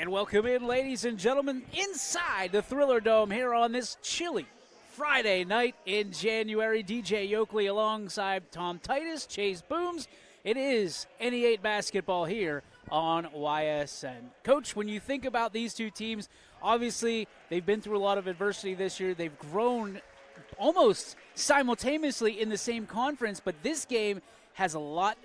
And welcome in, ladies and gentlemen, inside the Thriller Dome here on this chilly Friday night in January. DJ Yoakley alongside Tom Titus, Chase Booms. It is NE8 basketball here on YSN. Coach, when you think about these two teams, obviously they've been through a lot of adversity this year. They've grown almost simultaneously in the same conference, but this game has a lot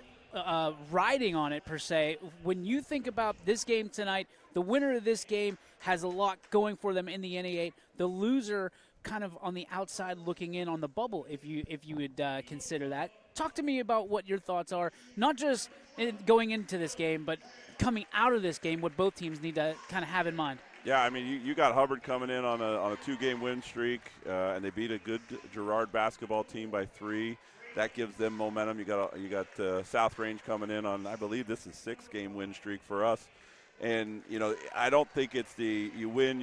riding on it, per se. When you think about this game tonight, the winner of this game has a lot going for them in the NE8. The loser kind of on the outside looking in on the bubble, if you would consider that. Talk to me about what your thoughts are, not just going into this game, but coming out of this game, what both teams need to kind of have in mind. Yeah, I mean, you got Hubbard coming in on a two-game win streak, and they beat a good Girard basketball team by 3. That gives them momentum. You got South Range coming in on, I believe this is 6-game win streak for us. And, you know, I don't think it's you win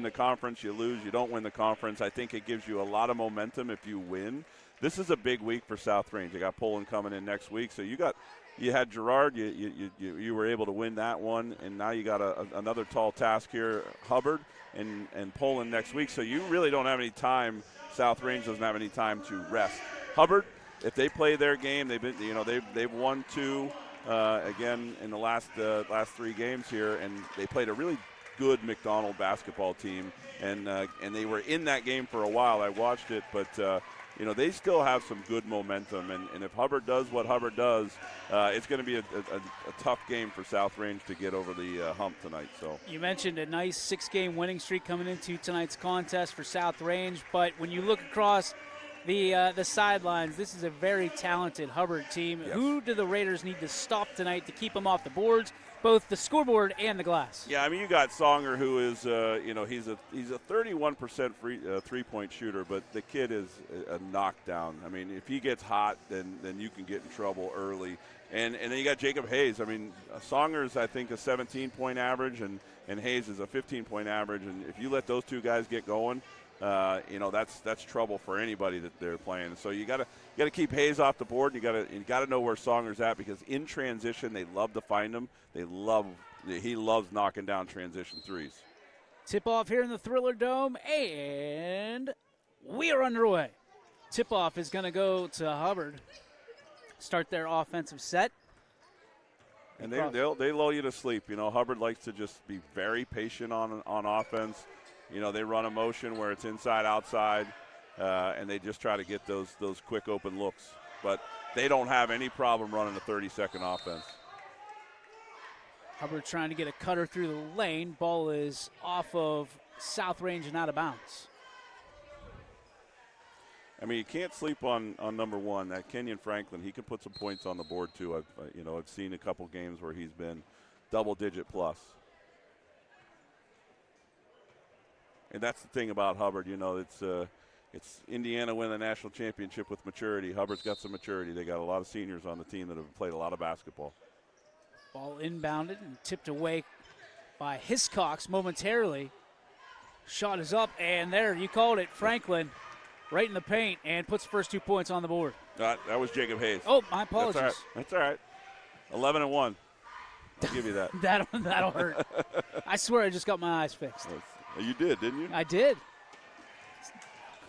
the conference, you lose, you don't win the conference. I think it gives you a lot of momentum if you win. This is a big week for South Range. You got Poland coming in next week. So you had Girard, you were able to win that one, and now you got another tall task here, Hubbard and Poland next week. So you really don't have any time. South Range doesn't have any time to rest. Hubbard, if they play their game, they've won 2 again in the last 3 games here, and they played a really good McDonald basketball team, and they were in that game for a while. I watched it, but they still have some good momentum, and if Hubbard does what Hubbard does, it's going to be a tough game for South Range to get over the hump tonight. So you mentioned a nice 6-game winning streak coming into tonight's contest for South Range, but when you look across the sidelines, this is a very talented Hubbard team. Yes. Who do the Raiders need to stop tonight to keep them off the boards, both the scoreboard and the glass? Yeah, I mean, you got Songer, who is, he's a 31% three-point shooter, but the kid is a knockdown. I mean, if he gets hot, then you can get in trouble early. And then you got Jacob Hayes. I mean, Songer's, I think, a 17-point average, and Hayes is a 15-point average. And if you let those two guys get going, that's trouble for anybody that they're playing. So you got to keep Hayes off the board. You got to know where Songer's at, because in transition they love to find him. He loves knocking down transition threes. Tip off here in the Thriller Dome, and we are underway. Tip off is going to go to Hubbard. Start their offensive set. And they lull you to sleep. Hubbard likes to just be very patient on offense. They run a motion where it's inside, outside, and they just try to get those quick open looks. But they don't have any problem running a 30-second offense. Hubbard trying to get a cutter through the lane. Ball is off of South Range and out of bounds. I mean, you can't sleep on number 1, that Kenyon Franklin. He can put some points on the board too. I've seen a couple games where he's been double-digit plus. And that's the thing about Hubbard, it's Indiana win the national championship with maturity. Hubbard's got some maturity. They got a lot of seniors on the team that have played a lot of basketball. Ball inbounded and tipped away by Hiscox momentarily. Shot is up, and there, you called it, Franklin, right in the paint, and puts the first 2 points on the board. That was Jacob Hayes. Oh, my apologies. That's all right. 11-1. I'll give you that. That'll hurt. I swear I just got my eyes fixed. You did, didn't you? I did.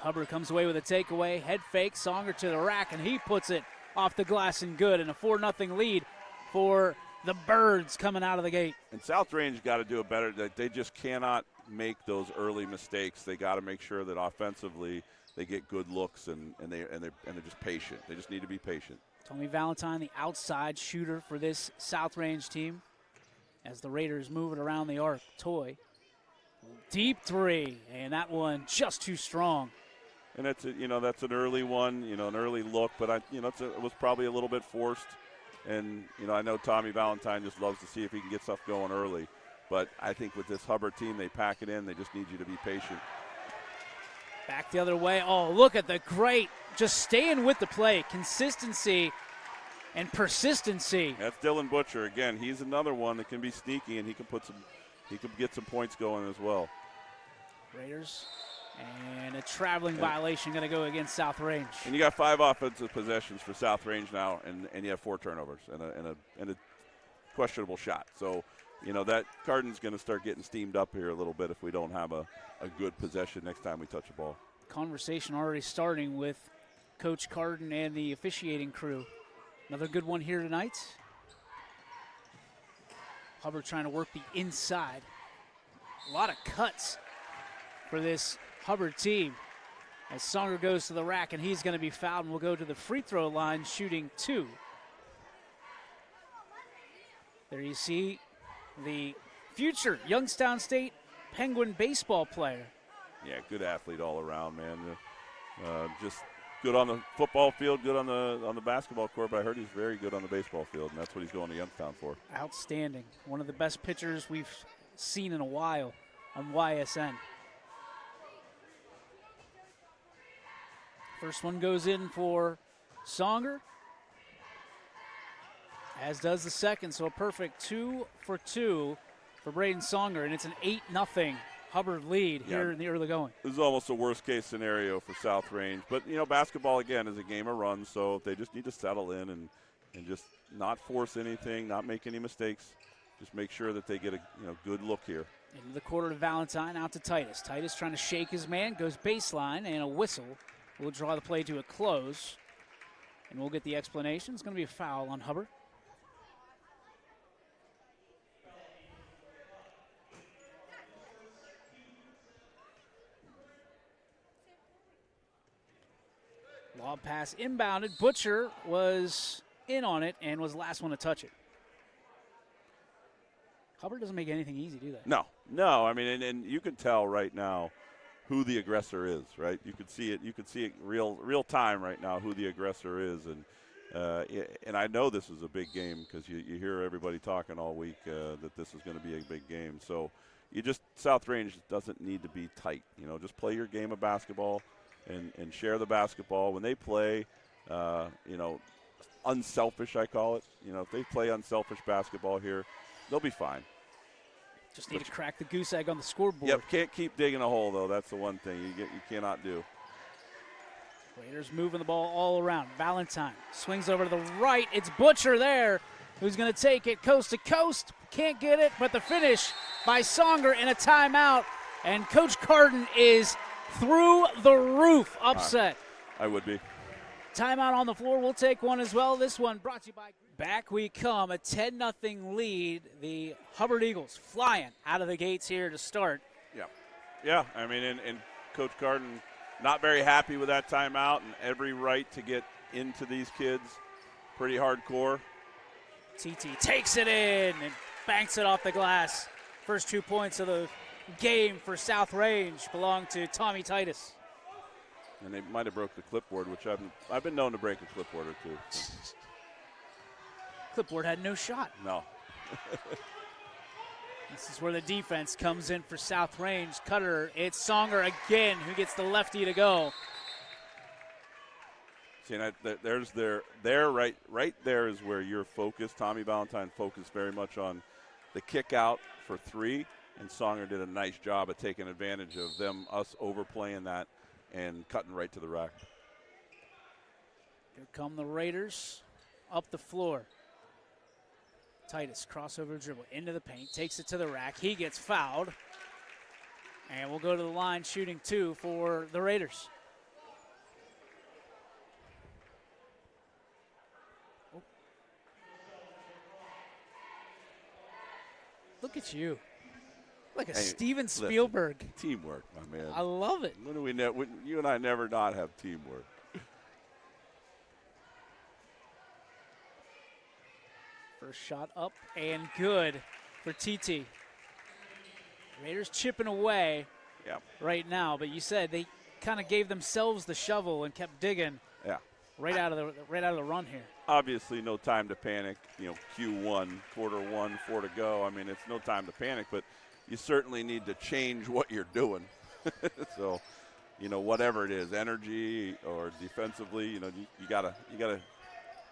Hubbard comes away with a takeaway. Head fake. Songer to the rack, and he puts it off the glass and good. And a 4-0 lead for the Birds coming out of the gate. And South Range got to do it better. They just cannot make those early mistakes. They got to make sure that offensively they get good looks and they're just patient. They just need to be patient. Tommy Valentine, the outside shooter for this South Range team, as the Raiders move it around the arc. Toy. Deep 3, and that one just too strong. And that's an early one, an early look, but it was probably a little bit forced. And I know Tommy Valentine just loves to see if he can get stuff going early. But I think with this Hubbard team, they pack it in. They just need you to be patient. Back the other way. Oh, look at the great, just staying with the play, consistency and persistency. That's Dylan Butcher again. He's another one that can be sneaky, and he can get some points going as well. Raiders, and a traveling violation going to go against South Range. And you got 5 offensive possessions for South Range now, and you have 4 turnovers and a questionable shot. So that Cardin's going to start getting steamed up here a little bit if we don't have a good possession next time we touch a ball. Conversation already starting with Coach Carden and the officiating crew. Another good one here tonight. Hubbard trying to work the inside. A lot of cuts for this Hubbard team. As Songer goes to the rack, and he's going to be fouled, and will go to the free throw line shooting 2. There you see the future Youngstown State Penguin baseball player. Yeah, good athlete all around, man. Just good on the football field, good on the basketball court, but I heard he's very good on the baseball field, and that's what he's going to Youngstown for. Outstanding. One of the best pitchers we've seen in a while on YSN. First one goes in for Songer, as does the second, so a perfect 2 for 2 for Braden Songer, and it's an 8-0 Hubbard lead here in the early going. This is almost a worst-case scenario for South Range, but, basketball, again, is a game of runs, so they just need to settle in and just not force anything, not make any mistakes, just make sure that they get a good look here. Into the quarter to Valentine, out to Titus. Titus trying to shake his man, goes baseline, and a whistle will draw the play to a close. And we'll get the explanation. It's going to be a foul on Hubbard. Lob pass inbounded. Butcher was in on it and was the last one to touch it. Hubbard doesn't make anything easy, do they? No. I mean, and you can tell right now who the aggressor is, right? You could see it. You could see it real time right now who the aggressor is, and I know this is a big game because you hear everybody talking all week that this is going to be a big game. So South Range doesn't need to be tight. Just play your game of basketball and share the basketball. When they play, unselfish, I call it. If they play unselfish basketball here, they'll be fine. Just need to crack the goose egg on the scoreboard. Yep, can't keep digging a hole, though. That's the one thing you cannot do. Raiders moving the ball all around. Valentine swings over to the right. It's Butcher there who's going to take it coast to coast. Can't get it, but the finish by Songer in a timeout. And Coach Carden is through the roof upset. I would be. Timeout on the floor. We'll take one as well. This one brought to you by. Back we come, a 10-0 lead. The Hubbard Eagles flying out of the gates here to start. Yeah. I mean, and Coach Carden not very happy with that timeout, and every right to get into these kids. Pretty hardcore. TT takes it in and banks it off the glass. First 2 points of the game for South Range belong to Tommy Titus. And they might have broke the clipboard, which I've been known to break a clipboard or two. Clipboard had no shot. No. This is where the defense comes in for South Range. Cutter, it's Songer again who gets the lefty to go. See, and right there is where you're focused. Tommy Valentine focused very much on the kick out for 3, and Songer did a nice job of taking advantage of us overplaying that and cutting right to the rack. Here come the Raiders up the floor. Titus, crossover dribble into the paint, takes it to the rack. He gets fouled. And we'll go to the line shooting 2 for the Raiders. Oh. Look at you. Like a Steven Spielberg. Listen, teamwork, my man. I love it. When do we you and I never not have teamwork? First shot up and good for TT. Raiders chipping away right now, but you said they kind of gave themselves the shovel and kept digging. Yeah. Right out of the run here. Obviously, no time to panic. Q1, quarter 1, 4 to go. I mean, it's no time to panic, but you certainly need to change what you're doing. So, whatever it is, energy or defensively, you gotta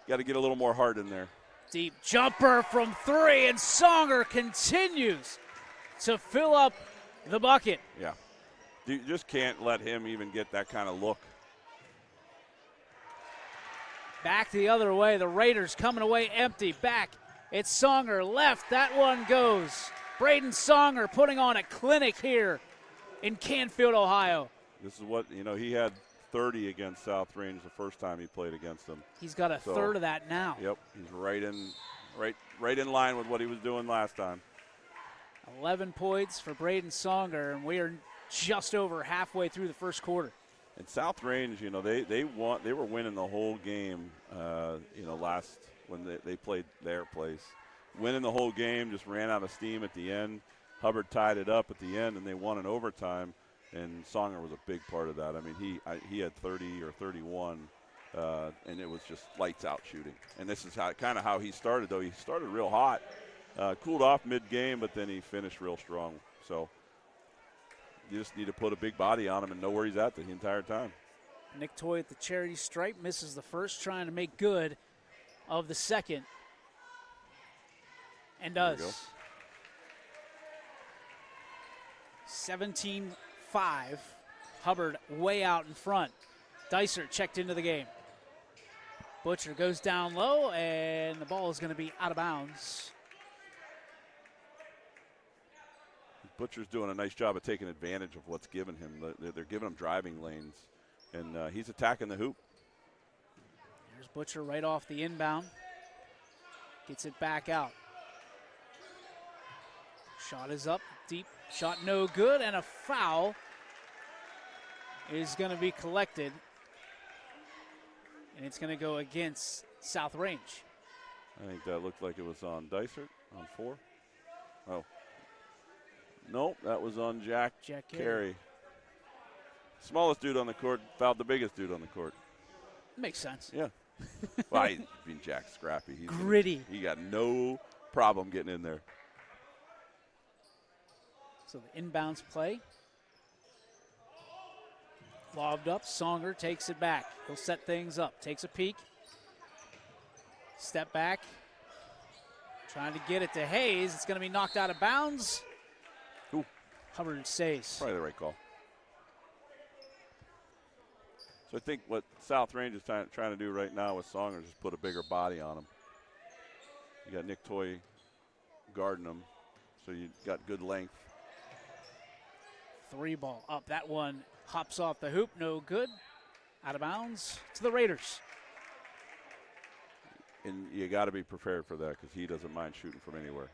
get a little more heart in there. Deep jumper from 3, and Songer continues to fill up the bucket. Yeah. You just can't let him even get that kind of look. Back the other way. The Raiders coming away empty. Back It's Songer left. That one goes. Braden Songer putting on a clinic here in Canfield, Ohio. This is what, he had 30 against South Range the first time he played against them. He's got a third of that now. Yep, he's right in line with what he was doing last time. 11 points for Braden Songer, and we are just over halfway through the first quarter. And South Range, they were winning the whole game, last when they played their place. Winning the whole game, just ran out of steam at the end. Hubbard tied it up at the end, and they won in overtime. And Songer was a big part of that. I mean, he had 30 or 31, and it was just lights out shooting. And this is kind of how he started, though. He started real hot, cooled off mid-game, but then he finished real strong. So you just need to put a big body on him and know where he's at the entire time. Nick Toy at the charity stripe misses the first, trying to make good of the second, and does. 17-5. Hubbard way out in front. Dicer checked into the game. Butcher goes down low, and the ball is going to be out of bounds. Butcher's doing a nice job of taking advantage of what's given him. They're giving him driving lanes, and he's attacking the hoop. There's Butcher right off the inbound. Gets it back out. Shot is up, deep. Shot no good, and a foul is going to be collected. And it's going to go against South Range. I think that looked like it was on Dysert on 4. Oh. Nope, that was on Jack Carey. Smallest dude on the court fouled the biggest dude on the court. Makes sense. Yeah. Well, I mean, Jack's scrappy. He's gritty. He got no problem getting in there. So the inbounds play. Lobbed up. Songer takes it back. He'll set things up. Takes a peek. Step back. Trying to get it to Hayes. It's going to be knocked out of bounds. Ooh. Hubbard saves. Probably the right call. So I think what South Range is trying to do right now with Songer is just put a bigger body on him. You got Nick Toy guarding him, so you got good length. 3 ball up. That one hops off the hoop. No good. Out of bounds to the Raiders. And you got to be prepared for that because he doesn't mind shooting from anywhere.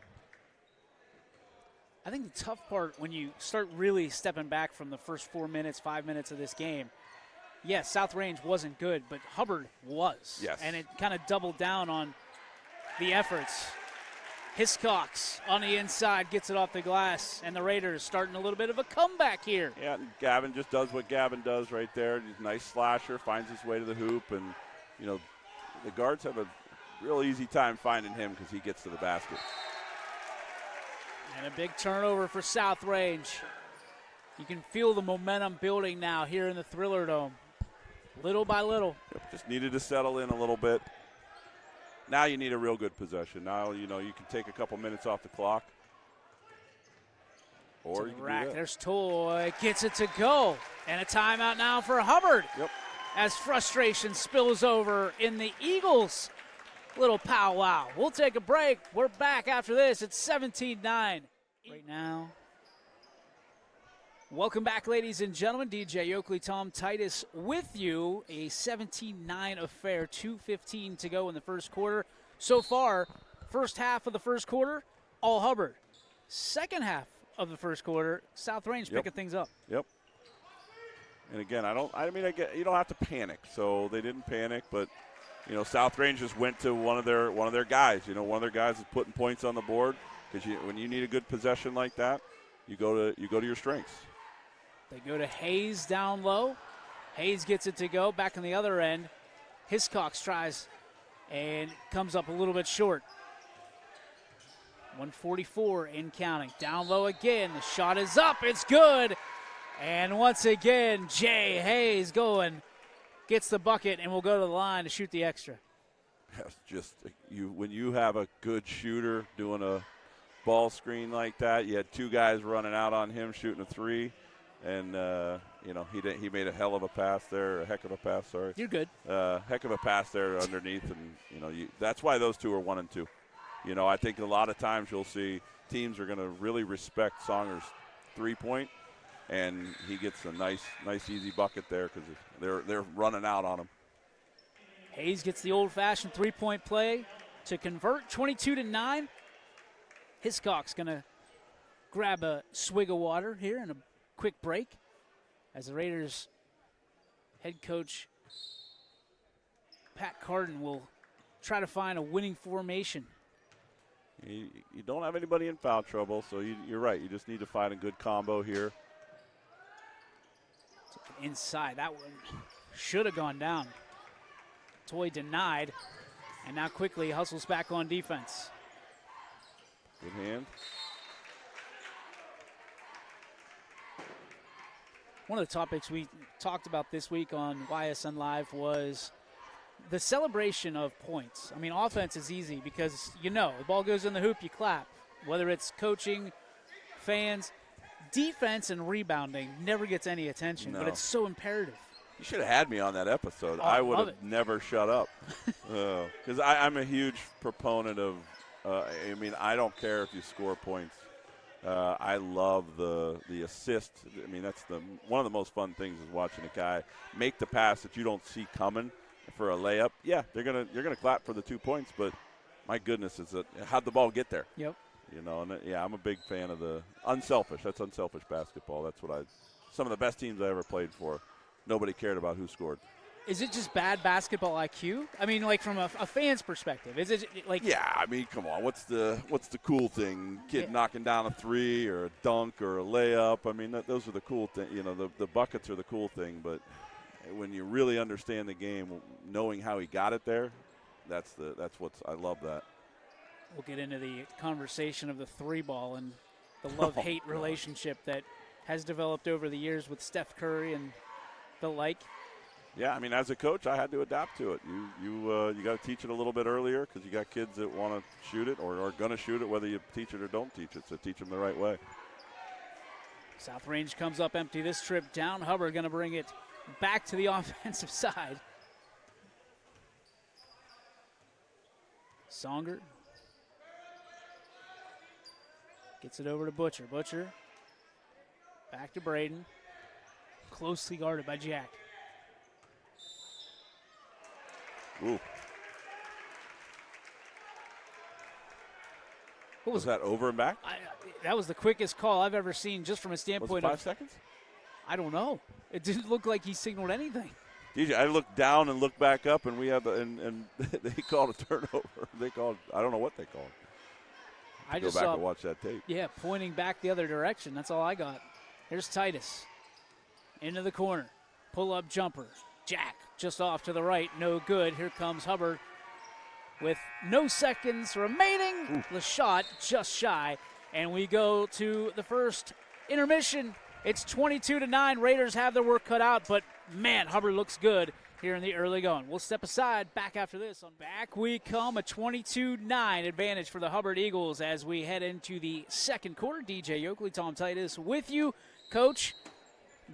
I think the tough part when you start really stepping back from the first 4 minutes, 5 minutes of this game, yes, South Range wasn't good, but Hubbard was. Yes. And it kind of doubled down on the efforts. Hiscox on the inside gets it off the glass, and the Raiders starting a little bit of a comeback here. Yeah, and Gavin just does what Gavin does right there. He's a nice slasher, finds his way to the hoop, and, the guards have a real easy time finding him because he gets to the basket. And a big turnover for South Range. You can feel the momentum building now here in the Thriller Dome. Little by little. Yep, just needed to settle in a little bit. Now you need a real good possession. Now, you can take a couple minutes off the clock. Or you can do that. There's Toy. Gets it to go. And a timeout now for Hubbard. Yep. As frustration spills over in the Eagles' little powwow. We'll take a break. We're back after this. It's 17-9 right now. Welcome back, ladies and gentlemen. DJ Oakley, Tom Titus with you. A 17-9 affair, 2:15 to go in the first quarter. So far, first half of the first quarter, all Hubbard. Second half of the first quarter, South Range picking things up. Yep. And again, you don't have to panic. So they didn't panic, but South Range just went to one of their guys. One of their guys is putting points on the board because when you need a good possession like that, you go to your strengths. They go to Hayes down low. Hayes gets it to go. Back on the other end, Hiscox tries and comes up a little bit short. 144 in counting. Down low again. The shot is up. It's good. And once again, Jay Hayes gets the bucket and will go to the line to shoot the extra. That's just when you have a good shooter doing a ball screen like that. You had 2 guys running out on him shooting a 3. And, he made a hell of a pass there, a heck of a pass, sorry. You're good. Heck of a pass there underneath, and, that's why those 2 are 1 and 2. You know, I think a lot of times you'll see teams are going to really respect Songer's three-point, and he gets a nice easy bucket there because they're running out on him. Hayes gets the old-fashioned three-point play to convert 22-9. Hiscock's going to grab a swig of water here in a quick break as the Raiders head coach Pat Carden will try to find a winning formation. You don't have anybody in foul trouble, so you're right. You just need to find a good combo here. Inside, that one should have gone down. Toy denied, and now quickly hustles back on defense. Good hand. One of the topics we talked about this week on YSN Live was the celebration of points. I mean, offense is easy because, the ball goes in the hoop, you clap. Whether it's coaching, fans, defense and rebounding never gets any attention, but it's so imperative. You should have had me on that episode. Oh, I would have never shut up. Because I'm a huge proponent of, I don't care if you score points. I love the assist. I mean, that's one of the most fun things is watching a guy make the pass that you don't see coming for a layup. Yeah, you're gonna clap for the 2 points, but my goodness, how'd the ball get there? Yep. I'm a big fan of the unselfish. That's unselfish basketball. That's some of the best teams I ever played for. Nobody cared about who scored. Is it just bad basketball IQ? I mean, like from a fan's perspective, is it like? Yeah, I mean, come on. What's the cool thing? Kid knocking down a three or a dunk or a layup. I mean, those are the cool thing. The buckets are the cool thing. But when you really understand the game, knowing how he got it there, I love that. We'll get into the conversation of the three ball and the love-hate relationship that has developed over the years with Steph Curry and the like. Yeah, I mean, as a coach, I had to adapt to it. You got to teach it a little bit earlier because you got kids that want to shoot it or are going to shoot it, whether you teach it or don't teach it. So teach them the right way. South Range comes up empty this trip down. Hubbard going to bring it back to the offensive side. Songer gets it over to Butcher. Butcher back to Braden. Closely guarded by Jack. Ooh. What was that, over and back? That was the quickest call I've ever seen, just from a standpoint was it 5 seconds? I don't know. It didn't look like he signaled anything. DJ, I looked down and looked back up, and we had and they called a turnover. I don't know what they called. I just go back saw, and watch that tape. Yeah, pointing back the other direction. That's all I got. Here's Titus into the corner, pull up jumper. Jack just off to the right, no good. Here comes Hubbard with no seconds remaining. Ooh. The shot just shy, and we go to the first intermission. It's 22-9. Raiders have their work cut out, but man, Hubbard looks good here in the early going. We'll step aside. Back after this. Back we come. A 22-9 advantage for the Hubbard Eagles as we head into the second quarter. DJ Yoakley, Tom Titus with you. Coach,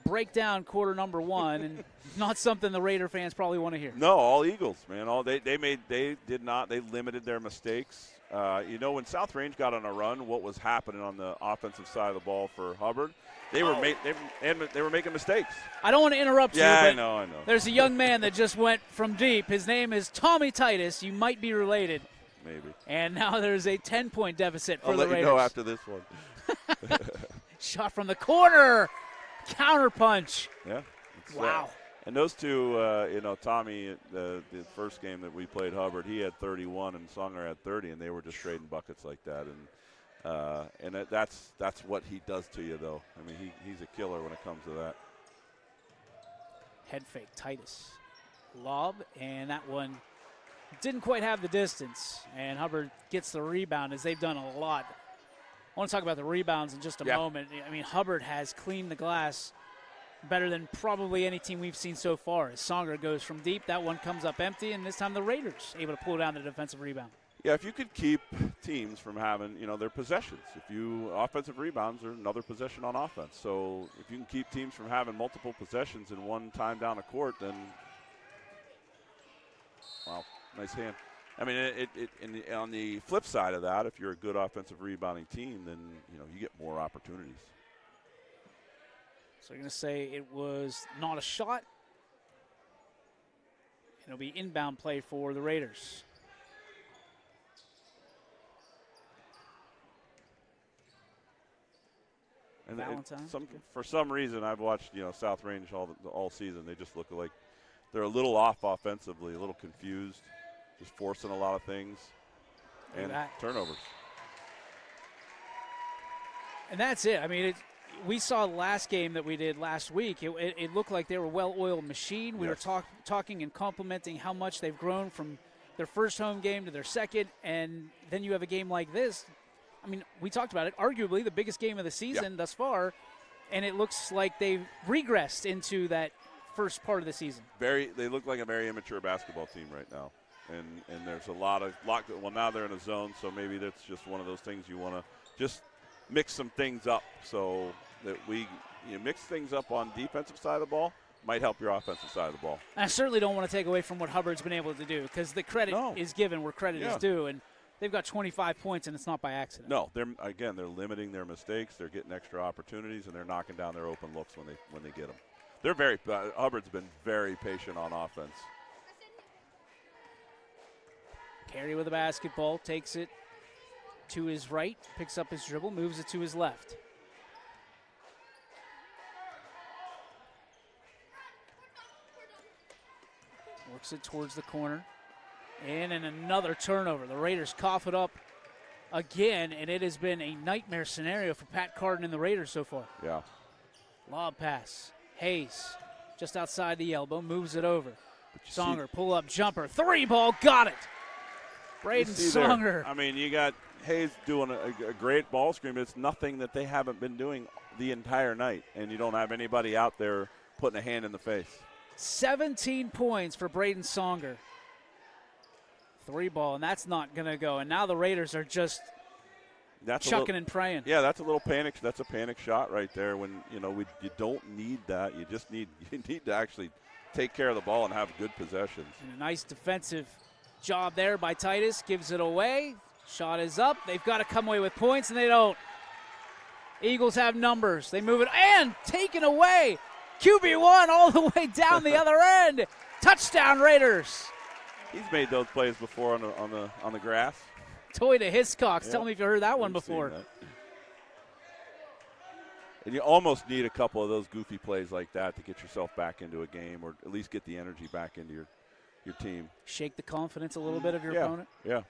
break down quarter number one, and not something the Raider fans probably want to hear. No, all Eagles, man. They limited their mistakes. When South Range got on a run, what was happening on the offensive side of the ball for Hubbard? They were making mistakes. I don't want to interrupt you, but I know. There's a young man that just went from deep. His name is Tommy Titus. You might be related. Maybe. And now there's a 10-point deficit for the Raiders. I'll let you know after this one. Shot from the corner. Counter punch. Yeah. Wow. And those two, Tommy, the first game that we played Hubbard, he had 31 and Songer had 30, and they were just trading buckets like that. And that's what he does to you, though. I mean, he's a killer when it comes to that. Head fake, Titus. Lob, and that one didn't quite have the distance. And Hubbard gets the rebound, as they've done a lot. I want to talk about the rebounds in just a moment. I mean, Hubbard has cleaned the glass better than probably any team we've seen so far. As Songer goes from deep, that one comes up empty, and this time the Raiders able to pull down the defensive rebound. Yeah, if you could keep teams from having, their possessions. Offensive rebounds are another possession on offense. So if you can keep teams from having multiple possessions in one time down a court, then, wow, nice hand. I mean, on the flip side of that, if you're a good offensive rebounding team, then you get more opportunities. So you're going to say it was not a shot. It'll be inbound play for the Raiders. And Valentine. For some reason, I've watched South Range all season. They just look like they're a little off offensively, a little confused, just forcing a lot of things, and turnovers. And that's it. I mean, we saw the last game that we did last week. It looked like they were a well-oiled machine. We were talking and complimenting how much they've grown from their first home game to their second, and then you have a game like this. I mean, we talked about it, arguably the biggest game of the season thus far, and it looks like they've regressed into that first part of the season. They look like a very immature basketball team right now, and there's a lot. Well, now they're in a zone, so maybe that's just one of those things you want to just mix some things up so that mix things up on defensive side of the ball might help your offensive side of the ball. I certainly don't want to take away from what Hubbard's been able to do, because the credit is given where credit is due, and they've got 25 points, and it's not by accident. No, they're limiting their mistakes. They're getting extra opportunities, and they're knocking down their open looks when they get them. They're Hubbard's been very patient on offense. Carey with the basketball, takes it to his right, picks up his dribble, moves it to his left. Works it towards the corner. And another turnover. The Raiders cough it up again, and it has been a nightmare scenario for Pat Carden and the Raiders so far. Yeah. Lob pass. Hayes just outside the elbow, moves it over. Songer, pull-up jumper. Three ball, got it. Braden Songer. I mean, you got Hayes doing a great ball screen, but it's nothing that they haven't been doing the entire night, and you don't have anybody out there putting a hand in the face. 17 points for Braden Songer. Three ball, and that's not going to go. And now the Raiders are just chucking and praying. Yeah, that's a little panic. That's a panic shot right there. When you don't need that. You need to actually take care of the ball and have good possessions. And a nice defensive job there by Titus. Gives it away. Shot is up. They've got to come away with points, and they don't. Eagles have numbers. They move it and taken away. QB1 all the way down the other end. Touchdown Raiders. He's made those plays before on the grass. Toy to Hiscox. Tell me if you heard that one before. That. And you almost need a couple of those goofy plays like that to get yourself back into a game, or at least get the energy back into your team. Shake the confidence a little bit of your opponent. Yeah.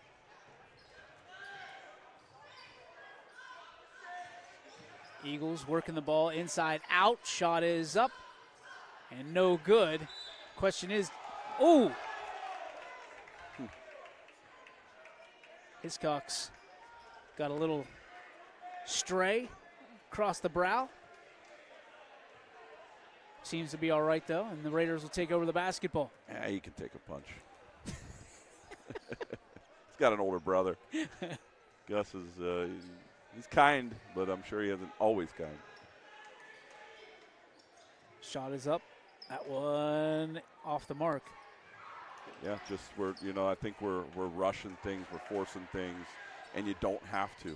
Eagles working the ball inside out. Shot is up and no good. Question is, Hiscox got a little stray across the brow. Seems to be all right, though, and the Raiders will take over the basketball. Yeah, he can take a punch. He's got an older brother. Gus is he's kind, but I'm sure he isn't always kind. Shot is up. That one off the mark. Yeah, just I think we're rushing things, we're forcing things, and you don't have to.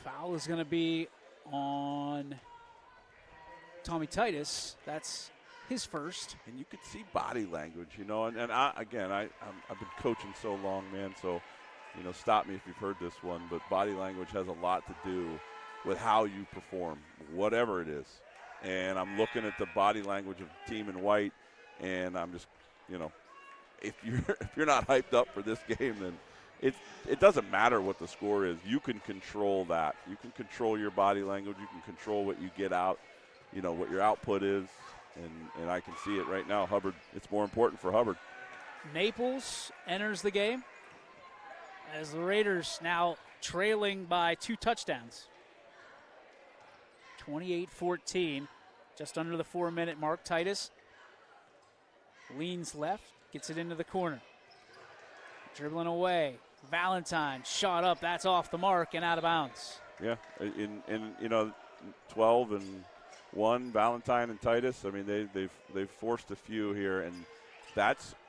Foul is going to be on Tommy Titus. That's his first. And you could see body language, and I've been coaching so long, man, so stop me if you've heard this one, but body language has a lot to do with how you perform, whatever it is. And I'm looking at the body language of the team in white, and I'm just, if you're not hyped up for this game, then it doesn't matter what the score is. You can control that. You can control your body language. You can control what you get out, what your output is, and I can see it right now. Hubbard, it's more important for Hubbard. Naples enters the game as the Raiders now trailing by 2 touchdowns. 28-14, just under the 4-minute mark. Titus leans left, gets it into the corner. Dribbling away, Valentine shot up. That's off the mark and out of bounds. Yeah, in 12-1, Valentine and Titus. I mean, they've forced a few here, and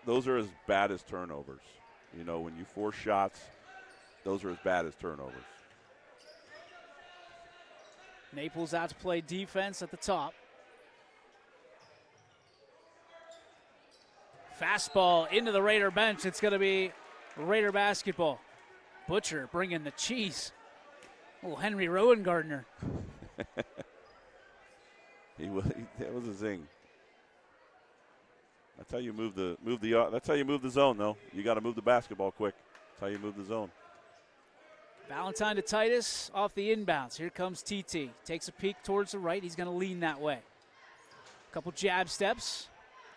those are as bad as turnovers. You know, when you force shots, those are as bad as turnovers. Naples out to play defense at the top. Fastball into the Raider bench. It's going to be Raider basketball. Butcher bringing the cheese. Oh, Henry Rowan Gardner. That was a zing. That's how you move that's how you move the zone, though. You got to move the basketball quick. That's how you move the zone. Valentine to Titus off the inbounds. Here comes TT. Takes a peek towards the right. He's going to lean that way. Couple jab steps,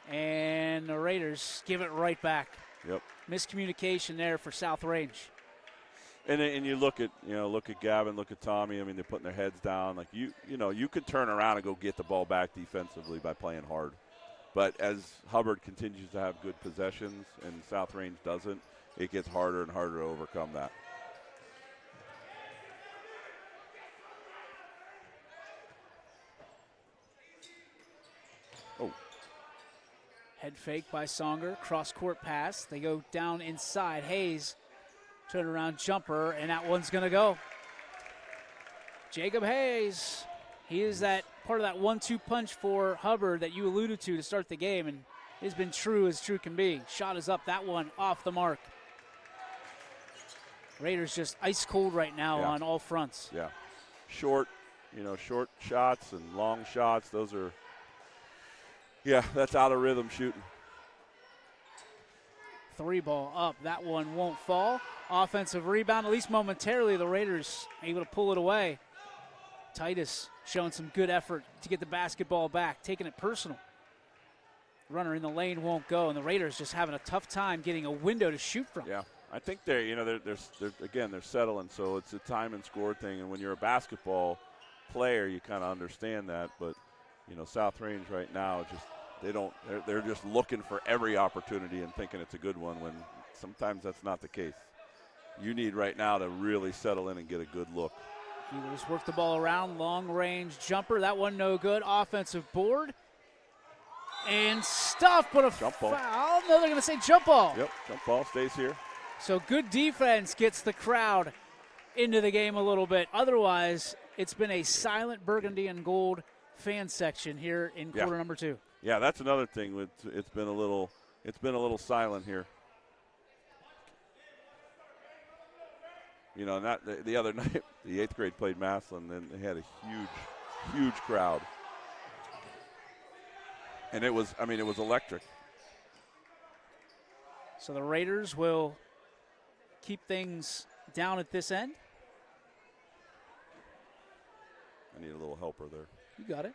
and the Raiders give it right back. Yep. Miscommunication there for South Range. And you look at Gavin, look at Tommy. I mean, they're putting their heads down. Like you could turn around and go get the ball back defensively by playing hard. But as Hubbard continues to have good possessions and South Range doesn't, it gets harder and harder to overcome that. Oh. Head fake by Songer. Cross-court pass. They go down inside. Hayes, turnaround jumper, and that one's going to go. Jacob Hayes. He is that part of that 1-2 punch for Hubbard that you alluded to start the game, and it's been true as true can be. Shot is up. That one off the mark. Raiders just ice cold right now on all fronts. Yeah. Short shots and long shots. Those are, that's out of rhythm shooting. 3-ball up. That one won't fall. Offensive rebound, at least momentarily, the Raiders able to pull it away. Titus showing some good effort to get the basketball back, taking it personal. Runner in the lane won't go, and the Raiders just having a tough time getting a window to shoot from. Yeah, I think they're settling, so it's a time and score thing. And when you're a basketball player, you kind of understand that. But South Range right now they're just looking for every opportunity and thinking it's a good one when sometimes that's not the case. You need right now to really settle in and get a good look. Healers work the ball around, long-range jumper. That one no good. Offensive board. And stuff, but a jump ball. Foul. No, they're going to say jump ball. Yep, jump ball stays here. So good defense gets the crowd into the game a little bit. Otherwise, it's been a silent burgundy and gold fan section here in quarter number 2. Yeah, that's another thing. It's been a little silent here. And the other night, the 8th grade played Massillon, and they had a huge crowd. And it was electric. So the Raiders will keep things down at this end. I need a little helper there. You got it.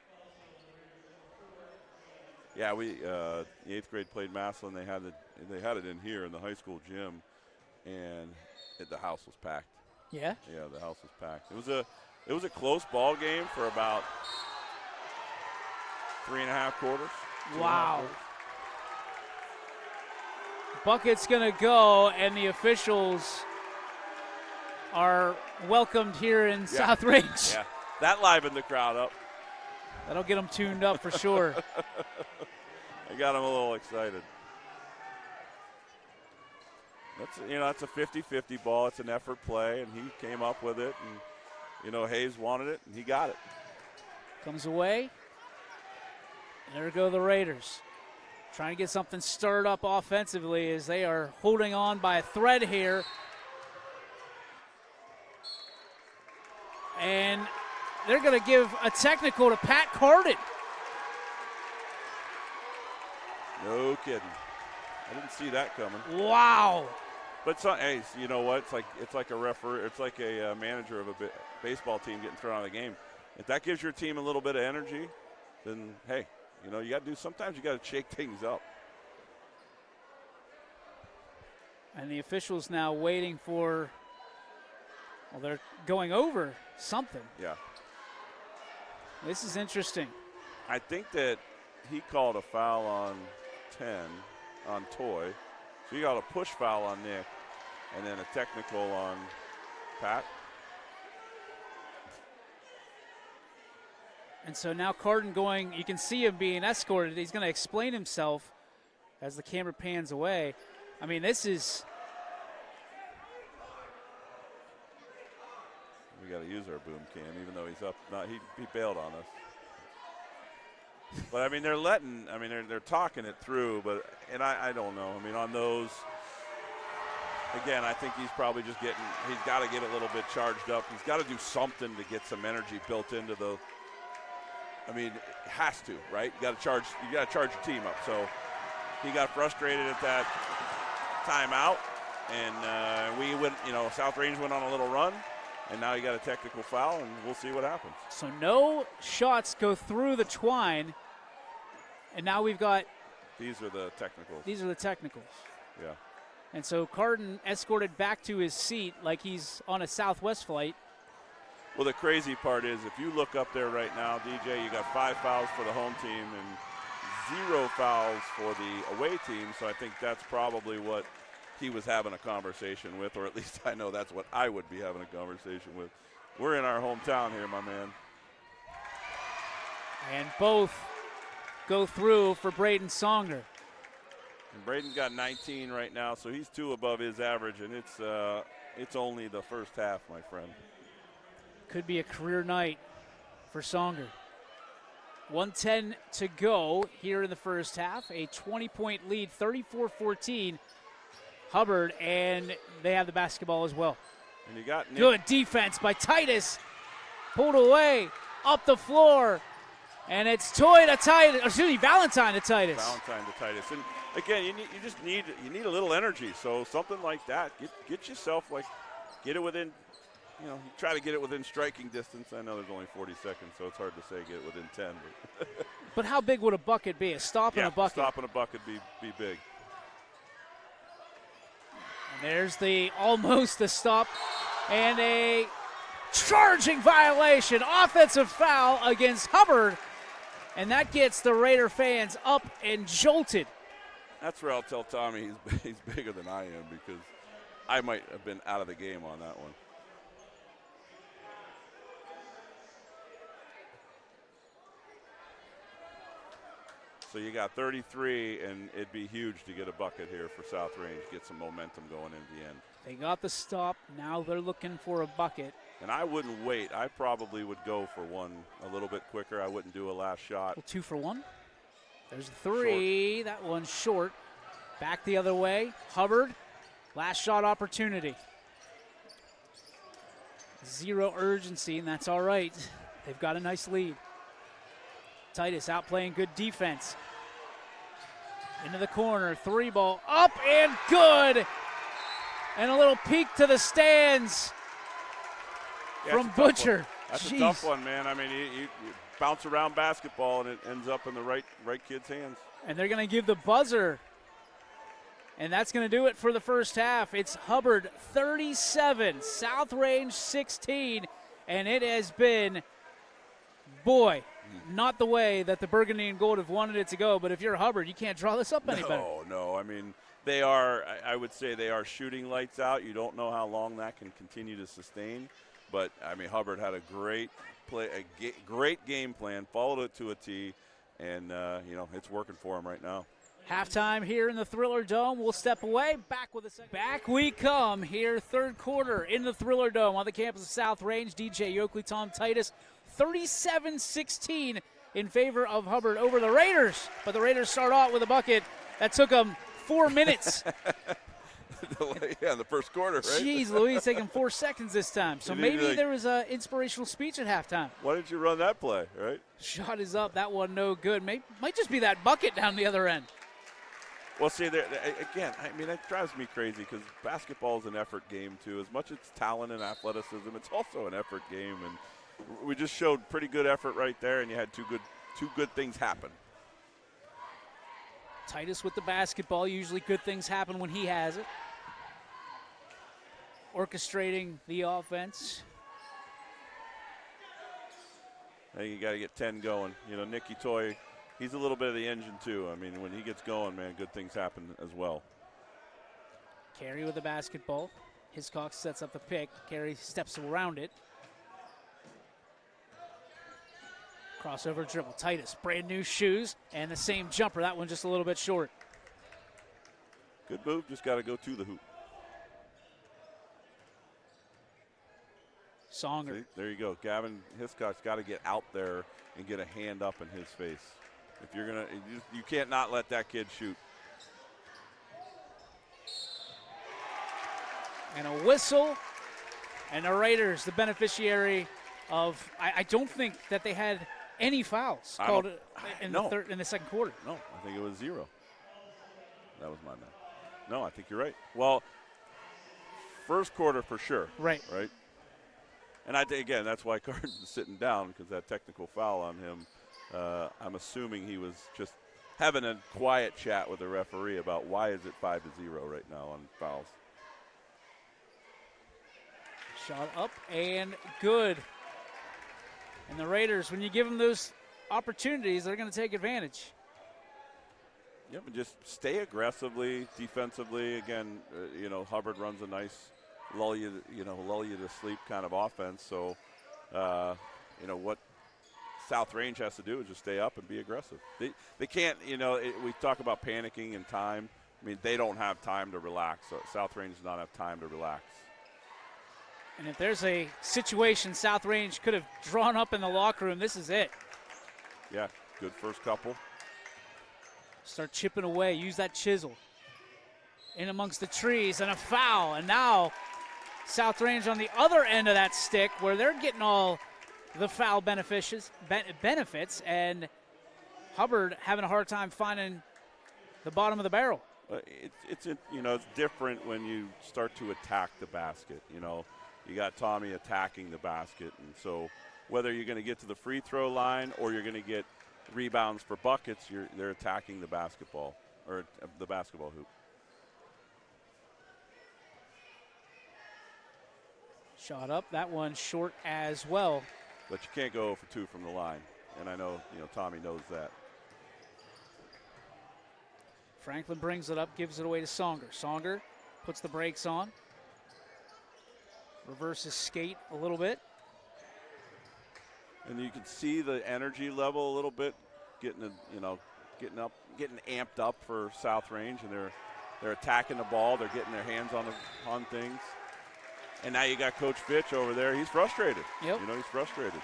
Yeah, the 8th grade played Massillon. They had it in here in the high school gym, and the house was packed. Yeah? Yeah, the house was packed. It was a close ball game for about 3.5 quarters. Wow. Bucket's going to go, and the officials are welcomed here in South Range. Yeah, that livened the crowd up. That'll get them tuned up for sure. I got them a little excited. That's a 50-50 ball. It's an effort play, and he came up with it. And, Hayes wanted it, and he got it. Comes away. There go the Raiders. Trying to get something stirred up offensively as they are holding on by a thread here. And they're going to give a technical to Pat Carden. No kidding. I didn't see that coming. Wow. But hey, you know what? It's like a referee. It's like a manager of a baseball team getting thrown out of the game. If that gives your team a little bit of energy, then hey, you got to do. Sometimes you got to shake things up. And the officials now waiting for. Well, they're going over something. Yeah. This is interesting. I think that he called a foul on 10 on Toy. So you got a push foul on Nick. And then a technical on Pat. And so now Carden going, you can see him being escorted. He's going to explain himself as the camera pans away. I mean, this is... We got to use our boom cam, even though he's up. No, he bailed on us. But, I mean, they're talking it through, but, and I don't know. I mean, on those, again, I think he's probably just he's got to get a little bit charged up. He's got to do something to get some energy built into the, I mean, it has to, right? You got to charge your team up. So he got frustrated at that timeout, and we went, South Range went on a little run, and now you got a technical foul, and we'll see what happens. So no shots go through the twine, and now we've got. These are the technicals. Yeah. And so Carden escorted back to his seat like he's on a Southwest flight. Well, the crazy part is if you look up there right now, DJ, you got 5 fouls for the home team and 0 fouls for the away team. So I think that's probably what he was having a conversation with, or at least I know that's what I would be having a conversation with. We're in our hometown here, my man. And both go through for Braden Songer. And Braden's got 19 right now, so he's 2 above his average, and it's only the first half, my friend. Could be a career night for Songer. 1:10 to go here in the first half. A 20-point lead, 34-14. Hubbard, and they have the basketball as well. And you got Nick. Good defense by Titus. Pulled away, up the floor. And it's Valentine to Titus. Valentine to Titus. And again, you need a little energy. So something like that, get yourself get it within, try to get it within striking distance. I know there's only 40 seconds, so it's hard to say get it within 10. But how big would a bucket be? A stop and a bucket? A stop and a bucket be big. And there's almost a stop and a charging violation, offensive foul against Hubbard. And that gets the Raider fans up and jolted. That's where I'll tell Tommy he's bigger than I am, because I might have been out of the game on that one. So you got 33, and it'd be huge to get a bucket here for South Range, get some momentum going into the end. They got the stop. Now they're looking for a bucket. And I wouldn't wait. I probably would go for one a little bit quicker. I wouldn't do a last shot. Well, 2 for 1. There's a 3. Short. That one's short. Back the other way. Hubbard, last shot opportunity. 0 urgency, and that's all right. They've got a nice lead. Titus out playing good defense. Into the corner, 3 ball, up and good. And a little peek to the stands from Butcher. That's a tough one, man. I mean, you bounce around basketball and it ends up in the right kid's hands. And they're going to give the buzzer. And that's going to do it for the first half. It's Hubbard 37, South Range 16. And it has been, not the way that the Burgundy and Gold have wanted it to go. But if you're Hubbard, you can't draw this up any better. No. I mean, I would say they are shooting lights out. You don't know how long that can continue to sustain. But, I mean, Hubbard had a great great game plan, followed it to a T, and, it's working for him right now. Halftime here in the Thriller Dome. We'll step away. Back with a second. Back we come here, third quarter in the Thriller Dome on the campus of South Range. DJ Yoakley, Tom Titus, 37-16 in favor of Hubbard over the Raiders. But the Raiders start out with a bucket that took them 4 minutes. Yeah, in the first quarter, right? Jeez Louise, taking 4 seconds this time. So maybe there was an inspirational speech at halftime. Why didn't you run that play, right? Shot is up. That one no good. Might just be that bucket down the other end. Well, see, again, I mean, that drives me crazy because basketball is an effort game, too. As much as it's talent and athleticism, it's also an effort game. And we just showed pretty good effort right there, and you had two good things happen. Titus with the basketball. Usually good things happen when he has it. Orchestrating the offense. I think you got to get 10 going. Nicky Toy, he's a little bit of the engine, too. I mean, when he gets going, man, good things happen as well. Carey with the basketball. Hiscox sets up the pick. Carey steps around it. Crossover dribble. Titus, brand new shoes, and the same jumper. That one just a little bit short. Good move, just got to go to the hoop. Songer. See, there you go. Gavin Hiscox got to get out there and get a hand up in his face. If you're going to, you can't not let that kid shoot. And a whistle, and the Raiders, the beneficiary of, I don't think that they had any fouls called in the second quarter. No, I think it was 0. That was my bad. No, I think you're right. Well, first quarter for sure. Right. Right. And I think, again, that's why Cardin's sitting down, because that technical foul on him, I'm assuming he was just having a quiet chat with the referee about why is it 5-0 right now on fouls. Shot up and good. And the Raiders, when you give them those opportunities, they're going to take advantage. Yep, and just stay aggressively, defensively. Again, Hubbard runs a nice lull you to sleep kind of offense. So, what South Range has to do is just stay up and be aggressive. They can't, we talk about panicking and time. I mean, they don't have time to relax. So South Range does not have time to relax. And if there's a situation South Range could have drawn up in the locker room, this is it. Yeah, good first couple. Start chipping away, use that chisel. In amongst the trees, and a foul. And now South Range on the other end of that stick, where they're getting all the foul benefits, and Hubbard having a hard time finding the bottom of the barrel. It's different when you start to attack the basket. You got Tommy attacking the basket, and so whether you're going to get to the free throw line or you're going to get rebounds for buckets, they're attacking the basketball or the basketball hoop. Shot up, that one short as well. But you can't go for 2 from the line, and I know Tommy knows that. Franklin brings it up, gives it away to Songer. Songer puts the brakes on. Reverses skate a little bit. And you can see the energy level a little bit, getting amped up for South Range, and they're attacking the ball. They're getting their hands on things. And now you got Coach Fitch over there. He's frustrated. Yep. He's frustrated.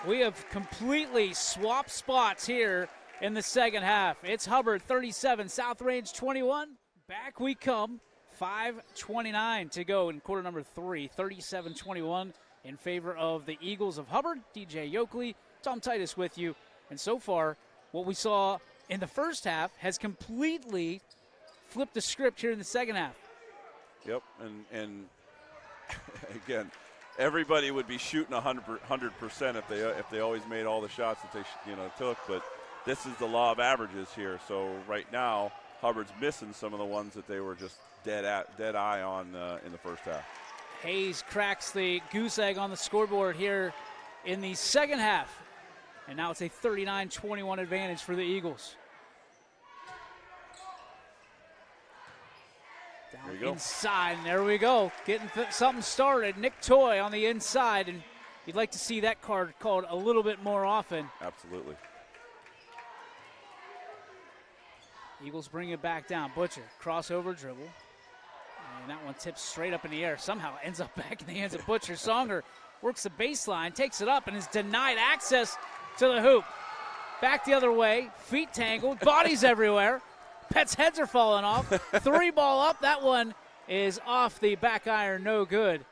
We have completely swapped spots here in the second half. It's Hubbard 37, South Range 21. Back we come. 5:29 to go in quarter number 3. 37-21 in favor of the Eagles of Hubbard. DJ Yoakley, Tom Titus with you. And so far, what we saw in the first half has completely flipped the script here in the second half. Yep, and again, everybody would be shooting 100% if they always made all the shots that they took. But this is the law of averages here. So right now, Hubbard's missing some of the ones that they were just dead eye on in the first half. Hayes cracks the goose egg on the scoreboard here in the second half. And now it's a 39-21 advantage for the Eagles. Down inside, and there we go. Getting something started. Nick Toy on the inside, and you'd like to see that card called a little bit more often. Absolutely. Eagles bring it back down. Butcher, crossover dribble. And that one tips straight up in the air. Somehow ends up back in the hands of Butcher. Songer works the baseline, takes it up, and is denied access to the hoop. Back the other way, feet tangled, bodies everywhere. Pets' heads are falling off. 3 ball up. That one is off the back iron, no good.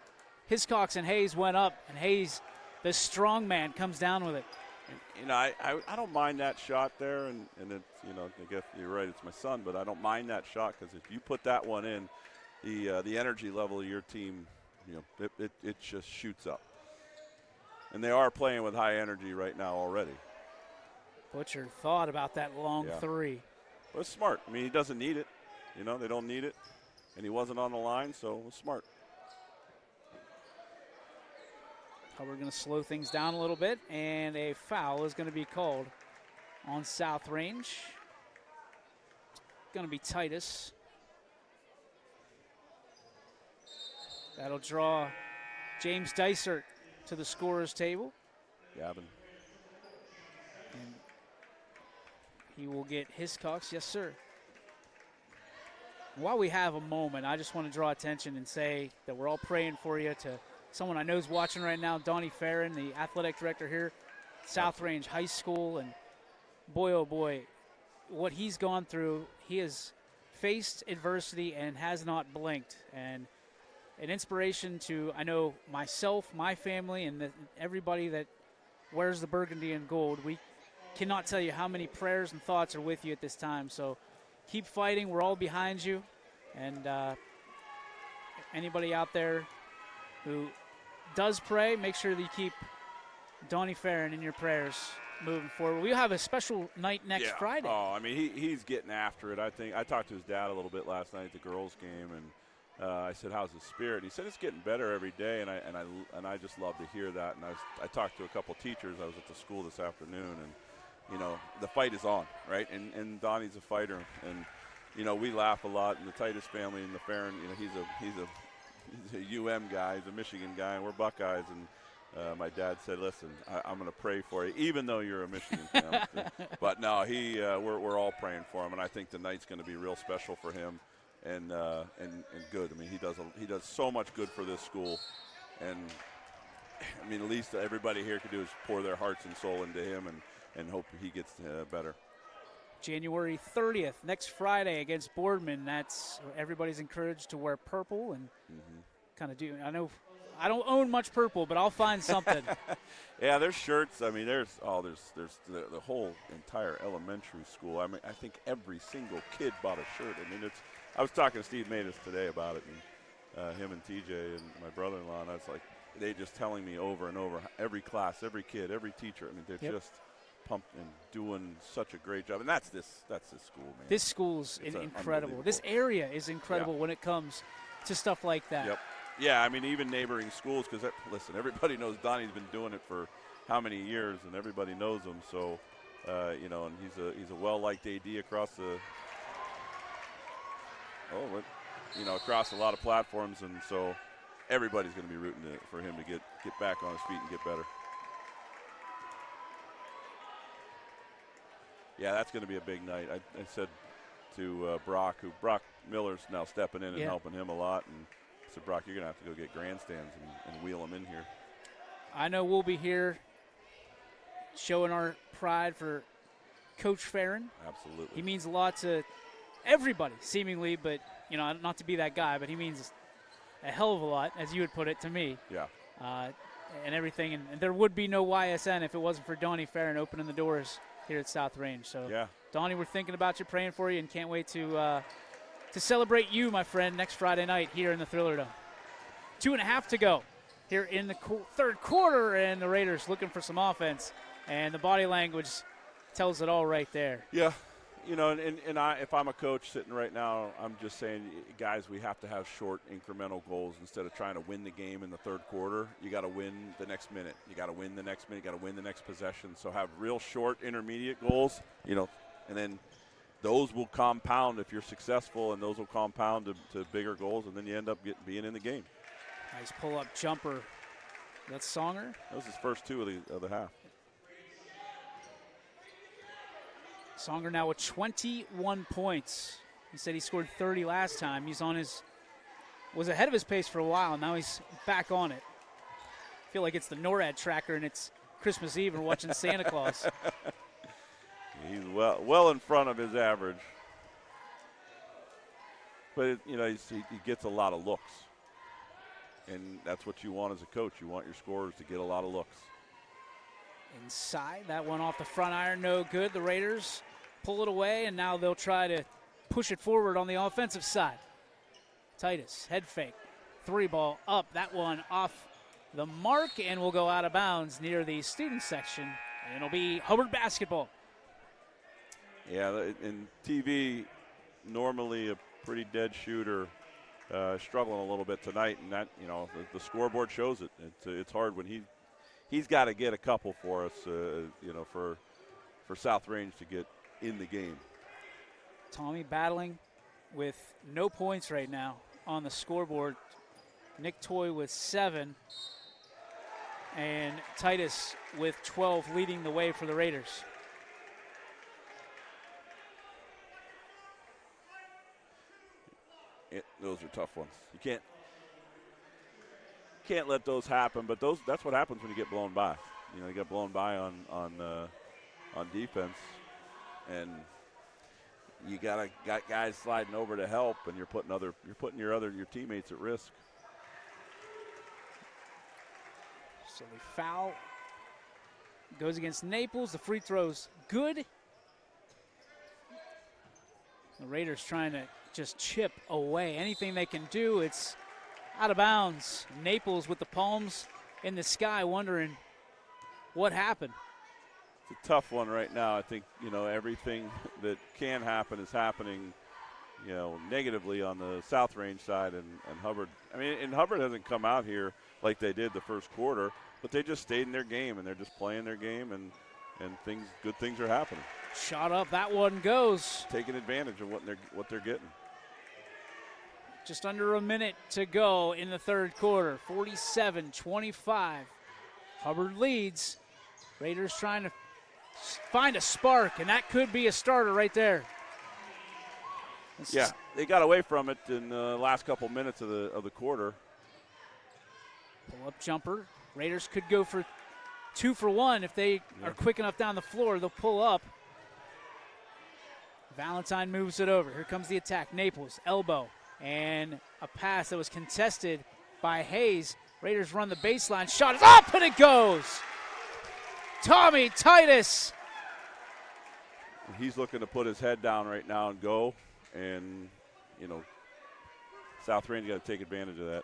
Hiscox and Hayes went up, and Hayes, the strong man, comes down with it. I don't mind that shot there, and it's, I guess you're right, it's my son, but I don't mind that shot because if you put that one in, the energy level of your team, it just shoots up. And they are playing with high energy right now already. Butcher thought about that long 3. But it's smart. I mean, he doesn't need it. They don't need it. And he wasn't on the line, so it was smart. Hubbard going to slow things down a little bit, and a foul is going to be called on South Range. Going to be Titus. That'll draw James Dysert to the scorer's table. Gavin. And he will get Hiscox, yes, sir. While we have a moment, I just want to draw attention and say that we're all praying for you. To someone I know is watching right now, Donnie Farron, the athletic director here, South Range High School. And boy, oh boy, what he's gone through, he has faced adversity and has not blinked. And an inspiration to, I know, myself, my family, and everybody that wears the burgundy and gold. We cannot tell you how many prayers and thoughts are with you at this time. So keep fighting. We're all behind you. And anybody out there who does pray, make sure that you keep Donnie Farron in your prayers moving forward. We have a special night next Friday. Oh, I mean, he's getting after it. I think I talked to his dad a little bit last night at the girls' game, and I said, "How's his spirit?" And he said, "It's getting better every day," and I just love to hear that. And I talked to a couple teachers. I was at the school this afternoon, and you know, the fight is on, right? And Donnie's a fighter, and you know, we laugh a lot in the Titus family and the Farron. You know, he's a UM guy, he's a Michigan guy, and we're Buckeyes. And my dad said, "Listen, I'm going to pray for you, even though you're a Michigan fan." But no, we're all praying for him, and I think tonight's going to be real special for him, and good. I mean, he does so much good for this school, and I mean, the least everybody here can do is pour their hearts and soul into him, and hope he gets better. January 30th, next Friday against Boardman. That's everybody's encouraged to wear purple and kind of do. I know I don't own much purple, but I'll find something. Yeah, there's shirts. I mean, there's the whole entire elementary school. I mean, I think every single kid bought a shirt. I mean, I was talking to Steve Matus today about it, and him and TJ and my brother-in-law, and I was like, they just telling me over and over, every class, every kid, every teacher. I mean, they're just pumped and doing such a great job. And that's this school, man. This school's incredible. This area is incredible when it comes to stuff like that. Yep. Yeah, I mean, even neighboring schools, because, listen, everybody knows Donnie's been doing it for how many years, and everybody knows him. So, you know, and he's a well-liked AD across across a lot of platforms, and so everybody's going to be rooting for him to get back on his feet and get better. Yeah, that's going to be a big night. I said to Brock Miller's now stepping in and helping him a lot, and I said, Brock, you're going to have to go get grandstands and wheel them in here. I know we'll be here showing our pride for Coach Farron. Absolutely. He means a lot to everybody, seemingly, but, you know, not to be that guy, but he means a hell of a lot, as you would put it to me. Yeah. And everything. And there would be no YSN if it wasn't for Donnie Farron opening the doors here at South Range. So, Donnie, we're thinking about you, praying for you, and can't wait to celebrate you, my friend, next Friday night here in the Thriller Dome. 2.5 to go here in the third quarter, and the Raiders looking for some offense. And the body language tells it all right there. Yeah. You know, and if I'm a coach sitting right now, I'm just saying, guys, we have to have short incremental goals instead of trying to win the game in the third quarter. You got to win the next minute. You got to win the next minute. You got to win the next possession. So have real short intermediate goals, you know, and then those will compound if you're successful, and those will compound to bigger goals, and then you end up being in the game. Nice pull-up jumper. That's Songer. That was his first two of the half. Songer now with 21 points. He said he scored 30 last time. He's was ahead of his pace for a while. Now he's back on it. I feel like it's the NORAD tracker and it's Christmas Eve and we're watching Santa Claus. He's well in front of his average. But, you know, he gets a lot of looks. And that's what you want as a coach. You want your scorers to get a lot of looks. Inside, that one off the front iron, no good. The Raiders pull it away, and now they'll try to push it forward on the offensive side. Titus, head fake, 3-ball up. That one off the mark, and will go out of bounds near the student section. And it'll be Hubbard basketball. Yeah, in TV, normally a pretty dead shooter, struggling a little bit tonight, and that, you know, the scoreboard shows it. It's hard when he's got to get a couple for us, you know, for South Range to get in the game. Tommy battling with no points right now on the scoreboard. Nick Toy with 7. And Titus with 12 leading the way for the Raiders. Those are tough ones. You can't let those happen, but that's what happens when you get blown by. You get blown by on defense, and you got guys sliding over to help, and you're putting your teammates at risk. So the foul goes against Naples. The free throw's good. The Raiders trying to just chip away. Anything they can do, it's out of bounds. Naples with the palms in the sky wondering what happened. It's a tough one right now. I think, everything that can happen is happening, negatively on the South Range side and Hubbard. And Hubbard hasn't come out here like they did the first quarter, but they just stayed in their game, and they're just playing their game, and good things are happening. Shot up, that one goes. Taking advantage of what they're getting. Just under a minute to go in the third quarter. 47-25. Hubbard leads. Raiders trying to find a spark, and that could be a starter right there. They got away from it in the last couple minutes of the quarter. Pull-up jumper. Raiders could go for 2 for 1 if they are quick enough down the floor. They'll pull up. Valentine moves it over. Here comes the attack. Naples, elbow, and a pass that was contested by Hayes. Raiders run the baseline. Shot is up, and it goes. Tommy Titus. He's looking to put his head down right now and go. And, South Range got to take advantage of that.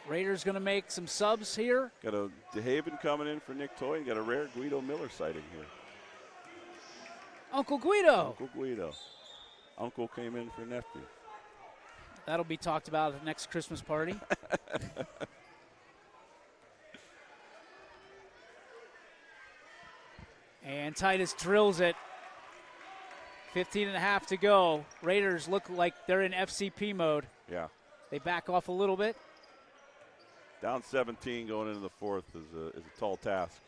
Raiders going to make some subs here. Got a DeHaven coming in for Nick Toy. Got a rare Guido Miller sighting here. Uncle Guido. Uncle Guido. Uncle came in for nephew. That'll be talked about at the next Christmas party. And Titus drills it. 15.5 to go. Raiders look like they're in FCP mode. Yeah. They back off a little bit. Down 17 going into the fourth is a tall task.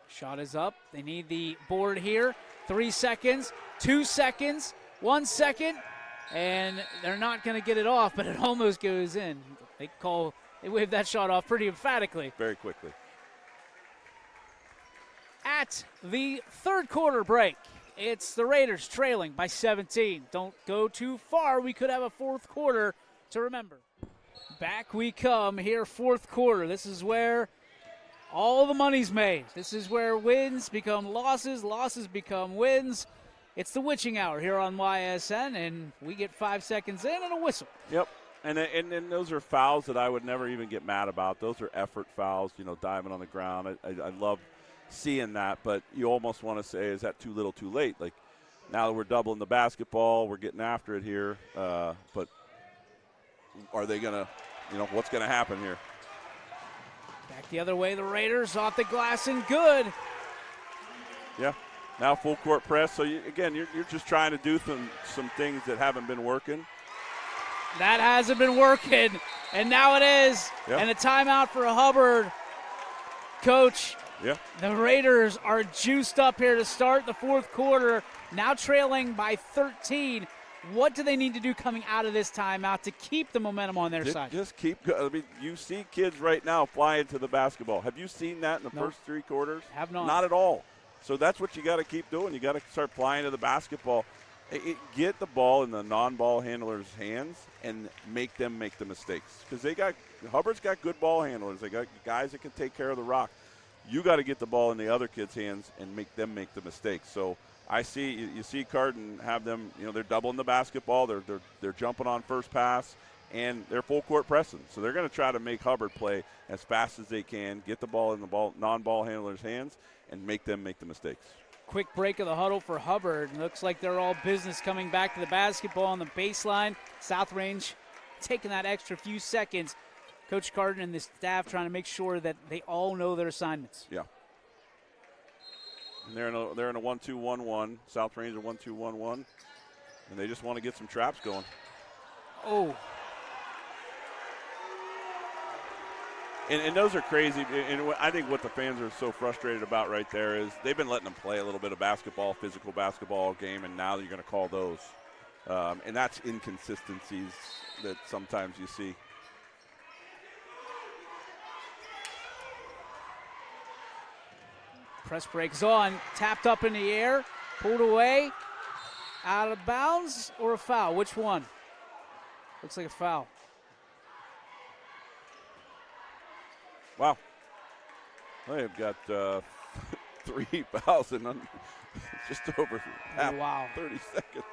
Shot is up. They need the board here. 3 seconds, 2 seconds, 1 second, and they're not going to get it off, but it almost goes in. They wave that shot off pretty emphatically. Very quickly. At the third quarter break, it's the Raiders trailing by 17. Don't go too far. We could have a fourth quarter to remember. Back we come here, fourth quarter. This is where all the money's made. This is where wins become losses, losses become wins. It's the witching hour here on YSN, and we get 5 seconds in and a whistle. Yep. And those are fouls that I would never even get mad about. Those are effort fouls, diving on the ground. I love seeing that, but you almost want to say, is that too little too late? Like, now that we're doubling the basketball, we're getting after it here, but are they going to, what's going to happen here? Back the other way, the Raiders off the glass and good. Yeah, now full court press. So, you're just trying to do some things that haven't been working. That hasn't been working, and now it is. Yeah. And a timeout for Hubbard. Coach, yeah. The Raiders are juiced up here to start the fourth quarter, now trailing by 13. What do they need to do coming out of this timeout to keep the momentum on their side? Just keep. You see kids right now flying to the basketball. Have you seen that in the first 3 quarters? Have not. Not at all. So that's what you got to keep doing. You got to start flying to the basketball. Get the ball in the non-ball handlers' hands and make them make the mistakes. Because Hubbard's got good ball handlers. They got guys that can take care of the rock. You got to get the ball in the other kids' hands and make them make the mistakes. So you see Carden have them, they're doubling the basketball, they're jumping on first pass, and they're full court pressing. So they're going to try to make Hubbard play as fast as they can, get the ball in the non-ball handlers' hands, and make them make the mistakes. Quick break of the huddle for Hubbard. Looks like they're all business coming back to the basketball on the baseline. South Range taking that extra few seconds. Coach Carden and the staff trying to make sure that they all know their assignments. Yeah. And they're in a 1-2-1-1. South Range a 1-2-1-1. and they just want to get some traps going. Oh. And those are crazy. And I think what the fans are so frustrated about right there is they've been letting them play a little bit of basketball, physical basketball game, and now you're going to call those. And that's inconsistencies that sometimes you see. Press breaks on, tapped up in the air, pulled away, out of bounds, or a foul? Which one? Looks like a foul. Wow. They've got 3 fouls in just over half, wow. 30 seconds.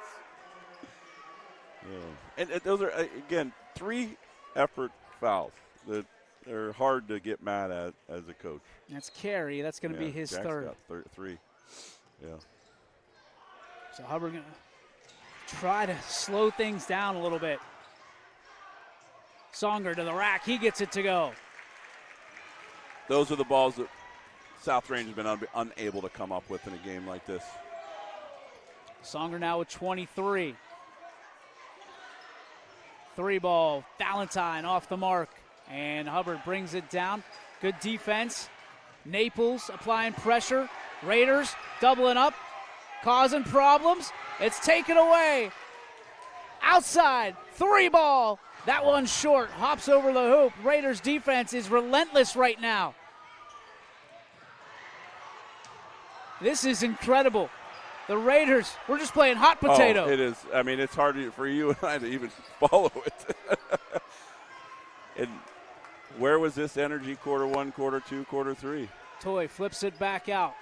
Yeah. And those are, again, 3 effort fouls that are hard to get mad at as a coach. That's Carey. That's going to be his Jack's third. Got 3. Yeah. So Hubbard going to try to slow things down a little bit. Songer to the rack. He gets it to go. Those are the balls that South Range has been unable to come up with in a game like this. Songer now with 23. 3 ball. Valentine off the mark. And Hubbard brings it down. Good defense. Naples applying pressure. Raiders doubling up. Causing problems. It's taken away. Outside. 3 ball. That one's short. Hops over the hoop. Raiders defense is relentless right now. This is incredible. The Raiders, we're just playing hot potato. Oh, it is. I mean, it's hard for you and I to even follow it. And where was this energy quarter 1, quarter 2, quarter 3? Toy flips it back out.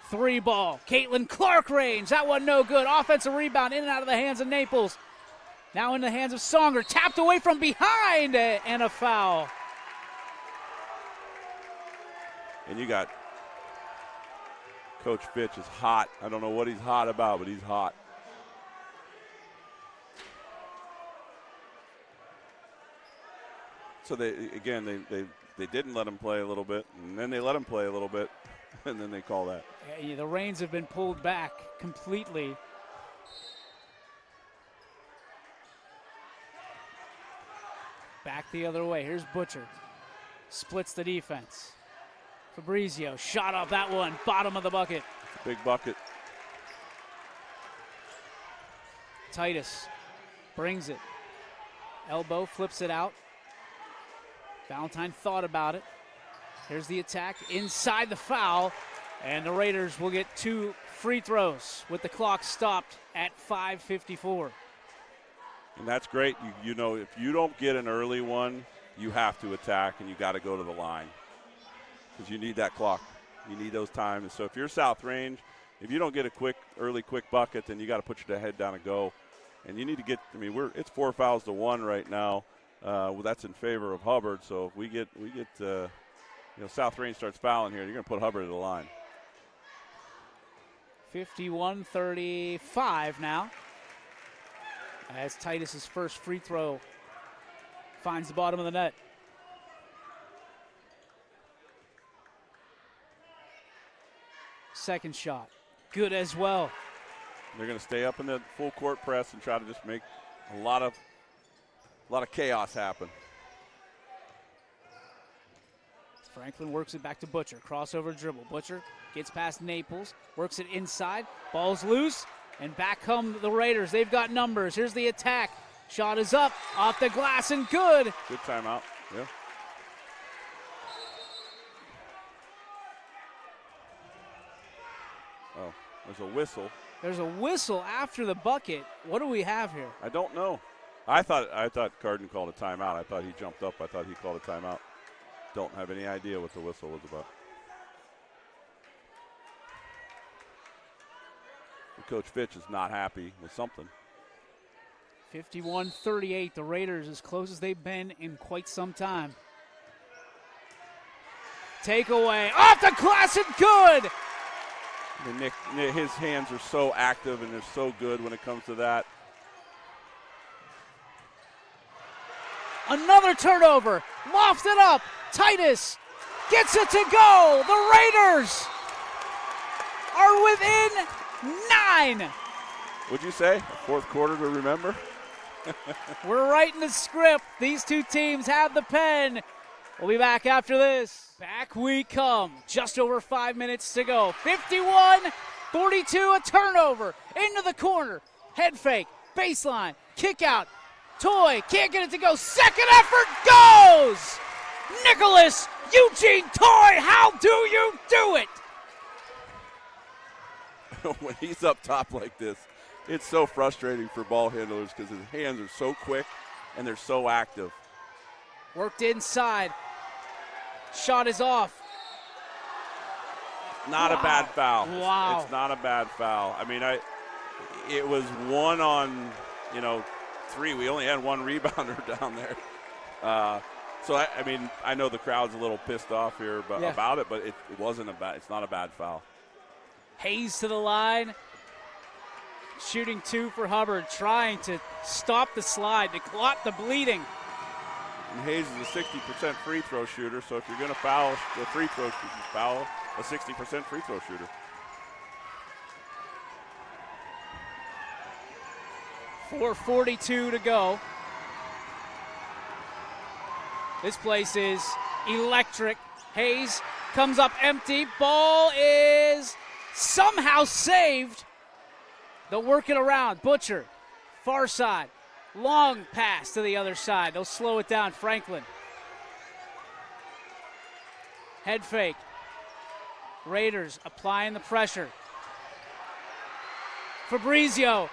3 ball. Caitlin Clark range. That one no good. Offensive rebound in and out of the hands of Naples. Now in the hands of Songer. Tapped away from behind and a foul. And you got Coach Fitch is hot. I don't know what he's hot about, but he's hot. So they didn't let him play a little bit, and then they let him play a little bit, and then they call that. Yeah, the reins have been pulled back completely. Back the other way. Here's Butcher. Splits the defense. Fabrizio shot off that one. Bottom of the bucket. Big bucket. Titus brings it. Elbow flips it out. Valentine thought about it. Here's the attack inside the foul. And the Raiders will get 2 free throws with the clock stopped at 5:54. And that's great. You know, if you don't get an early one, you have to attack and you got to go to the line because you need that clock. You need those times. So if you're South Range, if you don't get a early quick bucket, then you got to put your head down and go. And you need to get. I mean, it's 4 fouls to 1 right now. Well, that's in favor of Hubbard. So if we get, South Range starts fouling here, you're going to put Hubbard at the line. 51-35 now. As Titus's first free throw finds the bottom of the net. Second shot, good as well. They're going to stay up in the full court press and try to just make a lot of chaos happen. Franklin works it back to Butcher. Crossover dribble. Butcher gets past Naples, works it inside. Ball's loose, and back come the Raiders. They've got numbers. Here's the attack. Shot is up, off the glass, and good. Good timeout. Yeah. Oh, there's a whistle. There's a whistle after the bucket. What do we have here? I don't know. I thought Carden called a timeout. I thought he jumped up. I thought he called a timeout. Don't have any idea what the whistle was about. Coach Fitch is not happy with something. 51-38. The Raiders as close as they've been in quite some time. Takeaway off the glass and good. And Nick, his hands are so active and they're so good when it comes to that. Another turnover. Lofts it up. Titus gets it to go. The Raiders are within 9. What'd you say? Fourth quarter to remember? We're writing the script. These two teams have the pen. We'll be back after this. Back we come. Just over 5 minutes to go. 51-42, a turnover. Into the corner. Head fake. Baseline. Kick out. Toy can't get it to go. Second effort goes! Nicholas Eugene Toy, how do you do it? When he's up top like this, it's so frustrating for ball handlers because his hands are so quick and they're so active. Worked inside. Shot is off. Not a bad foul. Wow. It's not a bad foul. I mean, it was 1 on, 3. We only had 1 rebounder down there. So I know the crowd's a little pissed off here about it, but it wasn't it's not a bad foul. Hayes to the line. Shooting 2 for Hubbard, trying to stop the slide, to clot the bleeding. And Hayes is a 60% free throw shooter, so if you're going to foul the free throw, you can foul a 60% free throw shooter. .442 to go. This place is electric. Hayes comes up empty. Ball is somehow saved. They'll work it around. Butcher, far side. Long pass to the other side. They'll slow it down. Franklin. Head fake. Raiders applying the pressure. Fabrizio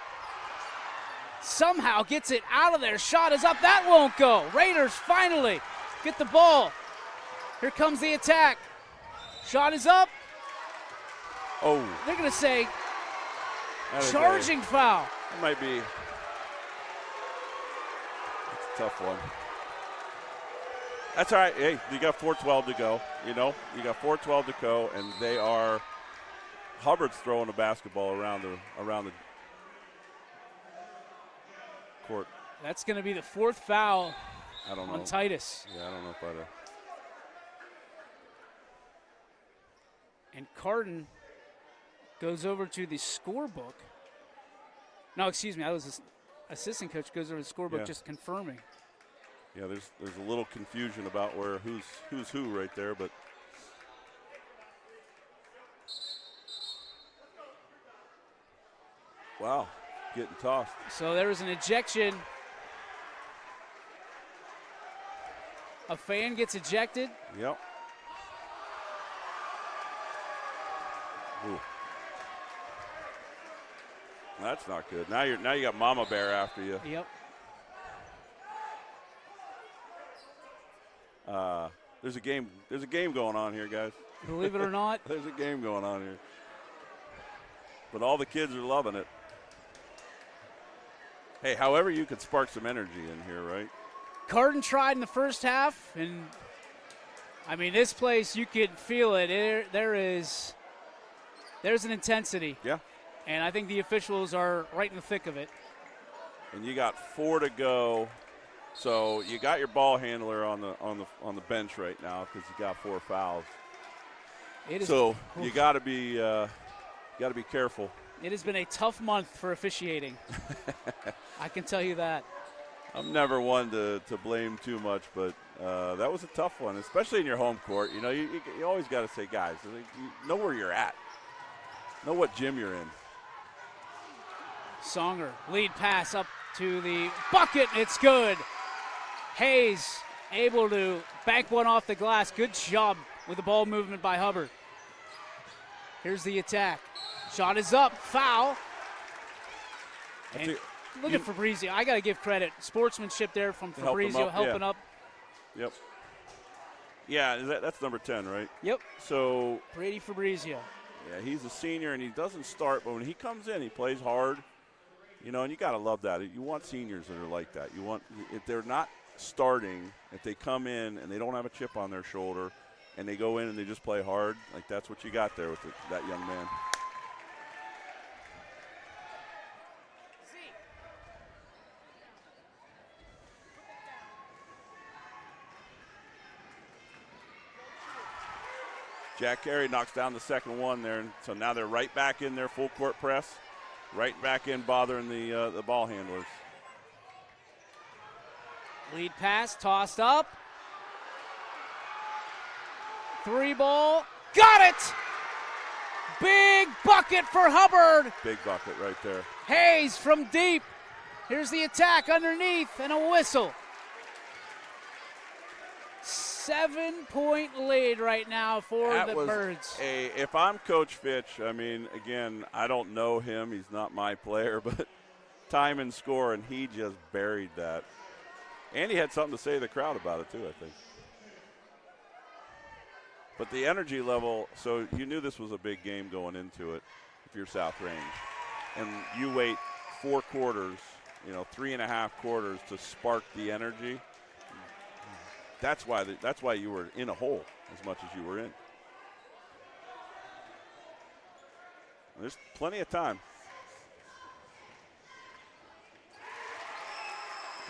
somehow gets it out of there. Shot is up. That won't go. Raiders finally get the ball. Here comes the attack. Shot is up. Oh. They're going to say charging foul. It might be. It's a tough one. That's all right. Hey, you got 4:12 to go. You got 4:12 to go, and they are. Hubbard's throwing a basketball around the court. That's going to be the 4th foul on Titus. Yeah, I don't know if I'd. And Carden goes over to the scorebook. No, excuse me. I was his assistant coach. Goes over to the scorebook, just confirming. Yeah, there's a little confusion about who's who right there, but. Wow, getting tossed. So there was an ejection. A fan gets ejected. Yep. Ooh. That's not good. Now you got Mama Bear after you. Yep. There's a game going on here, guys. Believe it or not. There's a game going on here. But all the kids are loving it. Hey, however you could spark some energy in here, right? Carden tried in the first half, and I mean, this place, you could feel it. There's an intensity. Yeah. And I think the officials are right in the thick of it. And you got 4 to go. So you got your ball handler on the bench right now because you got 4 fouls. So you got to be careful. It has been a tough month for officiating. I can tell you that. I'm never one to blame too much, but that was a tough one, especially in your home court. You always got to say, guys, you know where you're at. Know what gym you're in. Songer, lead pass up to the bucket. It's good. Hayes able to bank one off the glass. Good job with the ball movement by Hubbard. Here's the attack. Shot is up. Foul. And look at Fabrizio. I got to give credit. Sportsmanship there from Fabrizio helping up. Yep. Yeah, that's number 10, right? Yep. So Brady Fabrizio. Yeah, he's a senior and he doesn't start, but when he comes in, he plays hard. And you got to love that. You want seniors that are like that. If they're not starting, if they come in and they don't have a chip on their shoulder and they go in and they just play hard, like that's what you got there with that young man. Jack Carey knocks down the second one there, and so now they're right back in their full court press. right back in bothering the ball handlers. Lead pass, tossed up. 3 ball, got it! Big bucket for Hubbard. Big bucket right there. Hayes from deep. Here's the attack underneath and a whistle. 7-point lead right now for the Birds. If I'm Coach Fitch, I mean, again, I don't know him. He's not my player, but time and score, and he just buried that. And he had something to say to the crowd about it, too, I think. But the energy level, so you knew this was a big game going into it if you're South Range. And you wait 4 quarters, 3.5 quarters to spark the energy. That's why you were in a hole as much as you were in. There's plenty of time.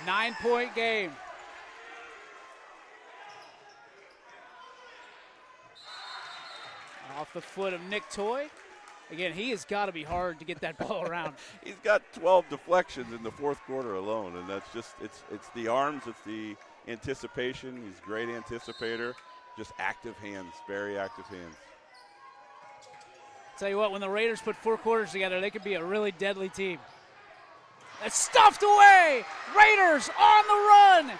9-point game. Off the foot of Nick Toy. Again, he has got to be hard to get that ball around. He's got 12 deflections in the 4th quarter alone, and that's just it's the arms, it's the anticipation. He's a great anticipator. Just active hands, very active hands. Tell you what, when the Raiders put 4 quarters together, they could be a really deadly team. That's stuffed away. Raiders on the run.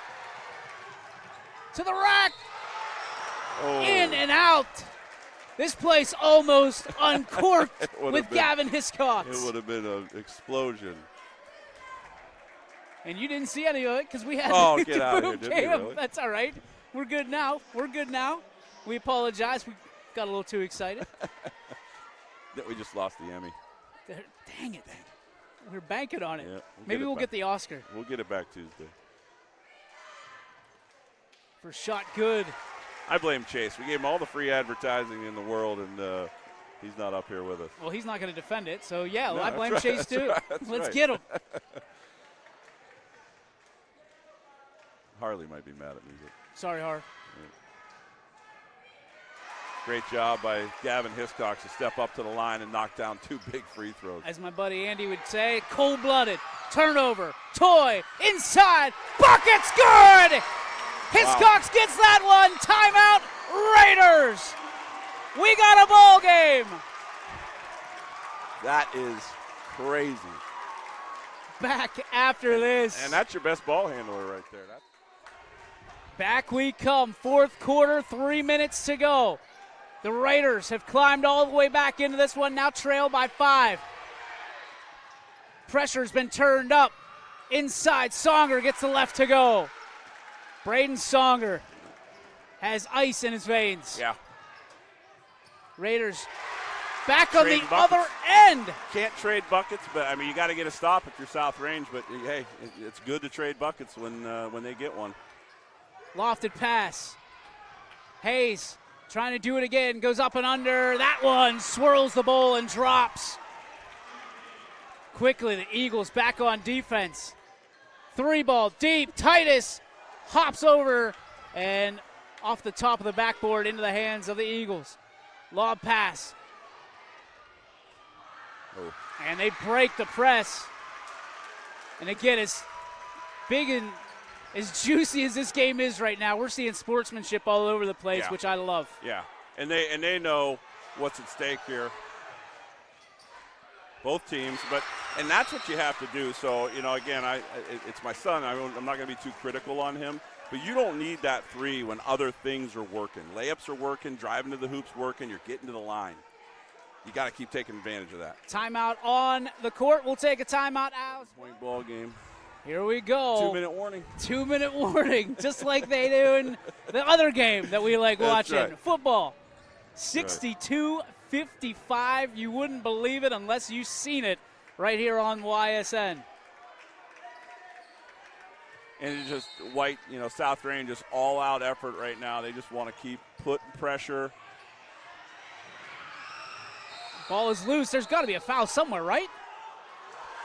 To the rack. Oh. In and out. This place almost uncorked with Gavin Hiscox. It would have been an explosion. And you didn't see any of it because we had get out of here, didn't we, really? That's all right. We're good now. We apologize. We got a little too excited. We just lost the Emmy. Dang it. We're banking on it. Yeah, Maybe we'll get the Oscar. We'll get it back Tuesday. For shot good. I blame Chase. We gave him all the free advertising in the world, and he's not up here with us. Well, he's not going to defend it, so yeah, No, I blame right, Chase too. Right, Let's get him. Harley might be mad at me. But Sorry, Har. yeah. Great job by Gavin Hiscox to step up to the line and knock down 2 big free throws. As my buddy Andy would say, cold-blooded, turnover, Toy, inside, bucket's good! Hiscox gets that one, timeout, Raiders! We got a ball game! That is crazy. Back after this. And that's your best ball handler right there. Back we come, 4th quarter, 3 minutes to go. The Raiders have climbed all the way back into this one, now trail by 5. Pressure's been turned up. Inside, Songer gets the left to go. Braden Songer has ice in his veins. Yeah. Raiders back on the buckets. other end. Can't trade buckets, but, I mean, you got to get a stop if you're South Range. But, hey, it's good to trade buckets when they get one. Lofted pass. Hayes trying to do it again. Goes up and under. That one swirls the bowl and drops. Quickly, the Eagles back on defense. 3 ball deep. Titus hops over and off the top of the backboard into the hands of the Eagles. Lob pass. Oh. And they break the press. And again, as big and as juicy as this game is right now, we're seeing sportsmanship all over the place, Yeah. which I love. Yeah, and they know what's at stake here. Both teams, and that's what you have to do. So, again, it's my son. I'm not going to be too critical on him. But you don't need that 3 when other things are working. Layups are working, driving to the hoops working, you're getting to the line. You got to keep taking advantage of that. Timeout on the court. We'll take a timeout out. Point ball game. Here we go. 2-minute warning. 2-minute warning, just like they do in the other game that we like That's watching. right. Football. 62-55. You wouldn't believe it unless you've seen it right here on YSN. And it's just White, South Range, just all-out effort right now. They just want to keep putting pressure. Ball is loose. There's got to be a foul somewhere, right?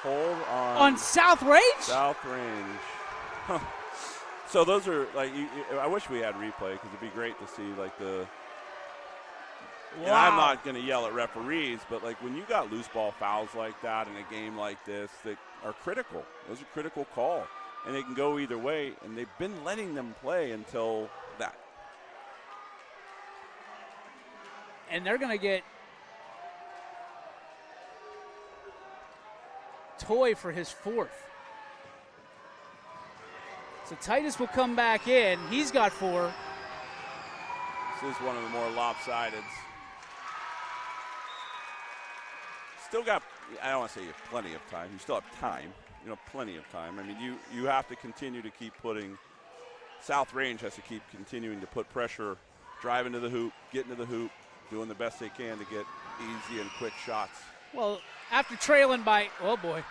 Hold on. On South Range? South Range. Huh. So those are, I wish we had replay because it'd be great to see, And I'm not going to yell at referees, but like when you got loose ball fouls like that in a game like this that are critical, those are critical call, and they can go either way, and they've been letting them play until that. And they're going to get Toy for his 4th. So Titus will come back in. He's got 4. This is one of the more lopsided. Still got, I don't want to say you have plenty of time. You still have time, plenty of time. I mean, you have to continue to keep putting, South Range has to keep continuing to put pressure, driving to the hoop, getting to the hoop, doing the best they can to get easy and quick shots. Well, after trailing by, oh boy.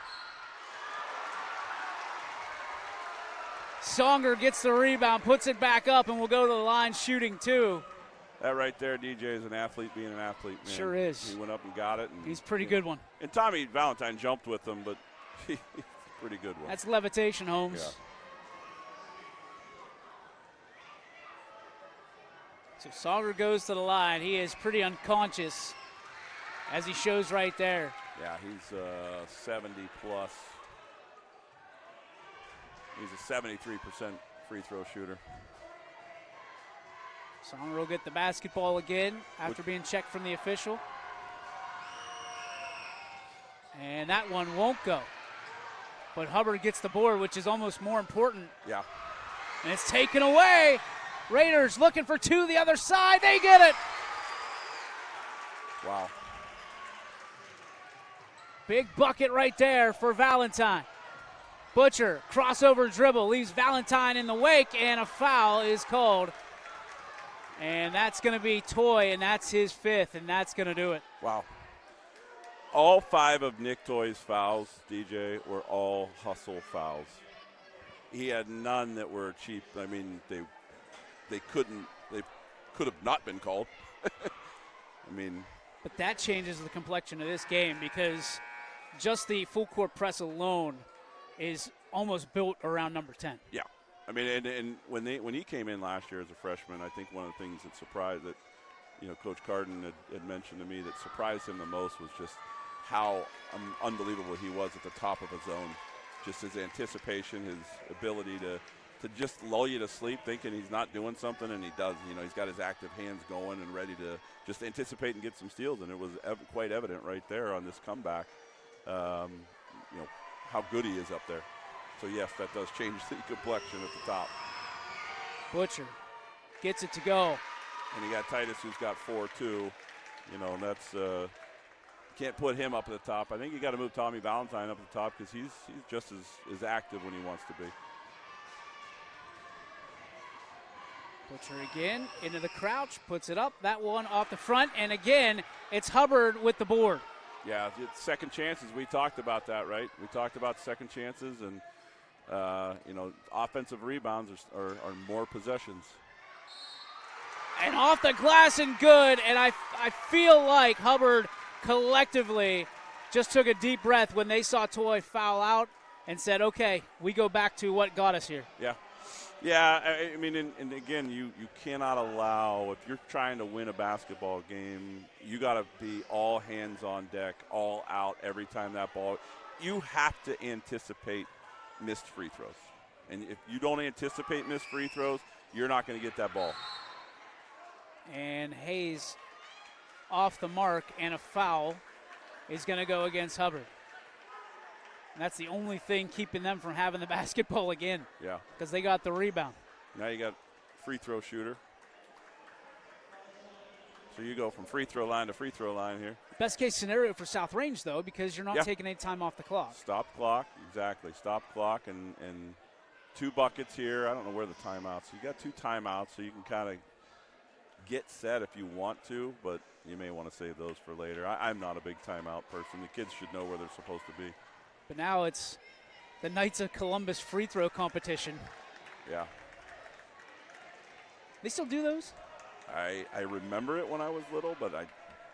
Songer gets the rebound, puts it back up, and will go to the line shooting 2. That right there, DJ, is an athlete being an athlete, man. Sure is. He went up and got it. And he's a pretty good one. And Tommy Valentine jumped with him, but he's a pretty good one. That's levitation, Holmes. Yeah. So Songer goes to the line. He is pretty unconscious, as he shows right there. Yeah, he's 70 plus. He's a 73% free throw shooter. Songer will get the basketball again after being checked from the official. And that one won't go. But Hubbard gets the board, which is almost more important. Yeah. And it's taken away. Raiders looking for 2 the other side. They get it. Wow. Big bucket right there for Valentine. Butcher, crossover dribble, leaves Valentine in the wake, and a foul is called. And that's going to be Toy, and that's his 5th, and that's going to do it. Wow. All 5 of Nick Toy's fouls, DJ, were all hustle fouls. He had none that were cheap. I mean, they could have not been called. I mean. But that changes the complexion of this game because just the full court press alone is almost built around number 10. Yeah. I mean, and when he came in last year as a freshman, I think one of the things that surprised that, Coach Carden had mentioned to me that surprised him the most was just how unbelievable he was at the top of his zone. Just his anticipation, his ability to just lull you to sleep thinking he's not doing something, and he does. He's got his active hands going and ready to just anticipate and get some steals, and it was quite evident right there on this comeback, how good he is up there. So, yes, that does change the complexion at the top. Butcher gets it to go. And you got Titus, who's got 4, too. And that's can't put him up at the top. I think you got to move Tommy Valentine up at the top because he's just as active when he wants to be. Butcher again into the crouch, puts it up. That one off the front, and again, it's Hubbard with the board. Yeah, second chances. We talked about that, right? We talked about second chances, and offensive rebounds are more possessions. And off the glass and good, and I feel like Hubbard collectively just took a deep breath when they saw Toy foul out and said, okay, we go back to what got us here. Yeah. Yeah, I mean, and again, you cannot allow, if you're trying to win a basketball game, you got to be all hands on deck, all out every time that ball. You have to anticipate missed free throws. And if you don't anticipate missed free throws, you're not going to get that ball. And Hayes off the mark, and a foul is going to go against Hubbard. And that's the only thing keeping them from having the basketball again. Yeah. Because they got the rebound. Now you got free throw shooter. So you go from free throw line to free throw line here. Best case scenario for South Range, though, because you're not taking any time off the clock. Stop clock, exactly. Stop clock and 2 buckets here. I don't know where the timeouts. So you got 2 timeouts, so you can kind of get set if you want to, but you may want to save those for later. I'm not a big timeout person. The kids should know where they're supposed to be. But now it's the Knights of Columbus free throw competition. Yeah. They still do those? I remember it when I was little, but I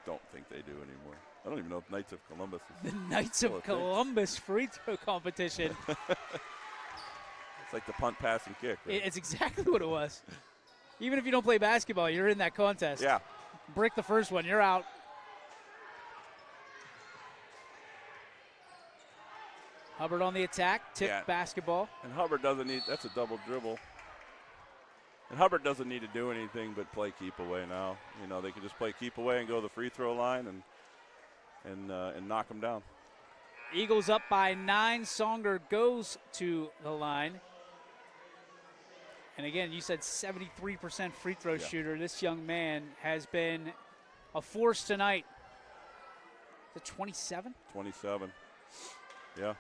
don't think they do anymore. I don't even know if Knights of Columbus is the Knights of Columbus free throw competition. It's like the punt, pass, and kick. Right? It's exactly what it was. Even if you don't play basketball, you're in that contest. Yeah. Brick the first one. You're out. Hubbard on the attack. Tip basketball. And Hubbard doesn't need – that's a double dribble. And Hubbard doesn't need to do anything but play keep away now. You know, they can just play keep away and go to the free throw line and knock them down. Eagles up by 9. Songer goes to the line. And again, you said 73% free throw shooter. This young man has been a force tonight. Is it 27? 27. Yeah.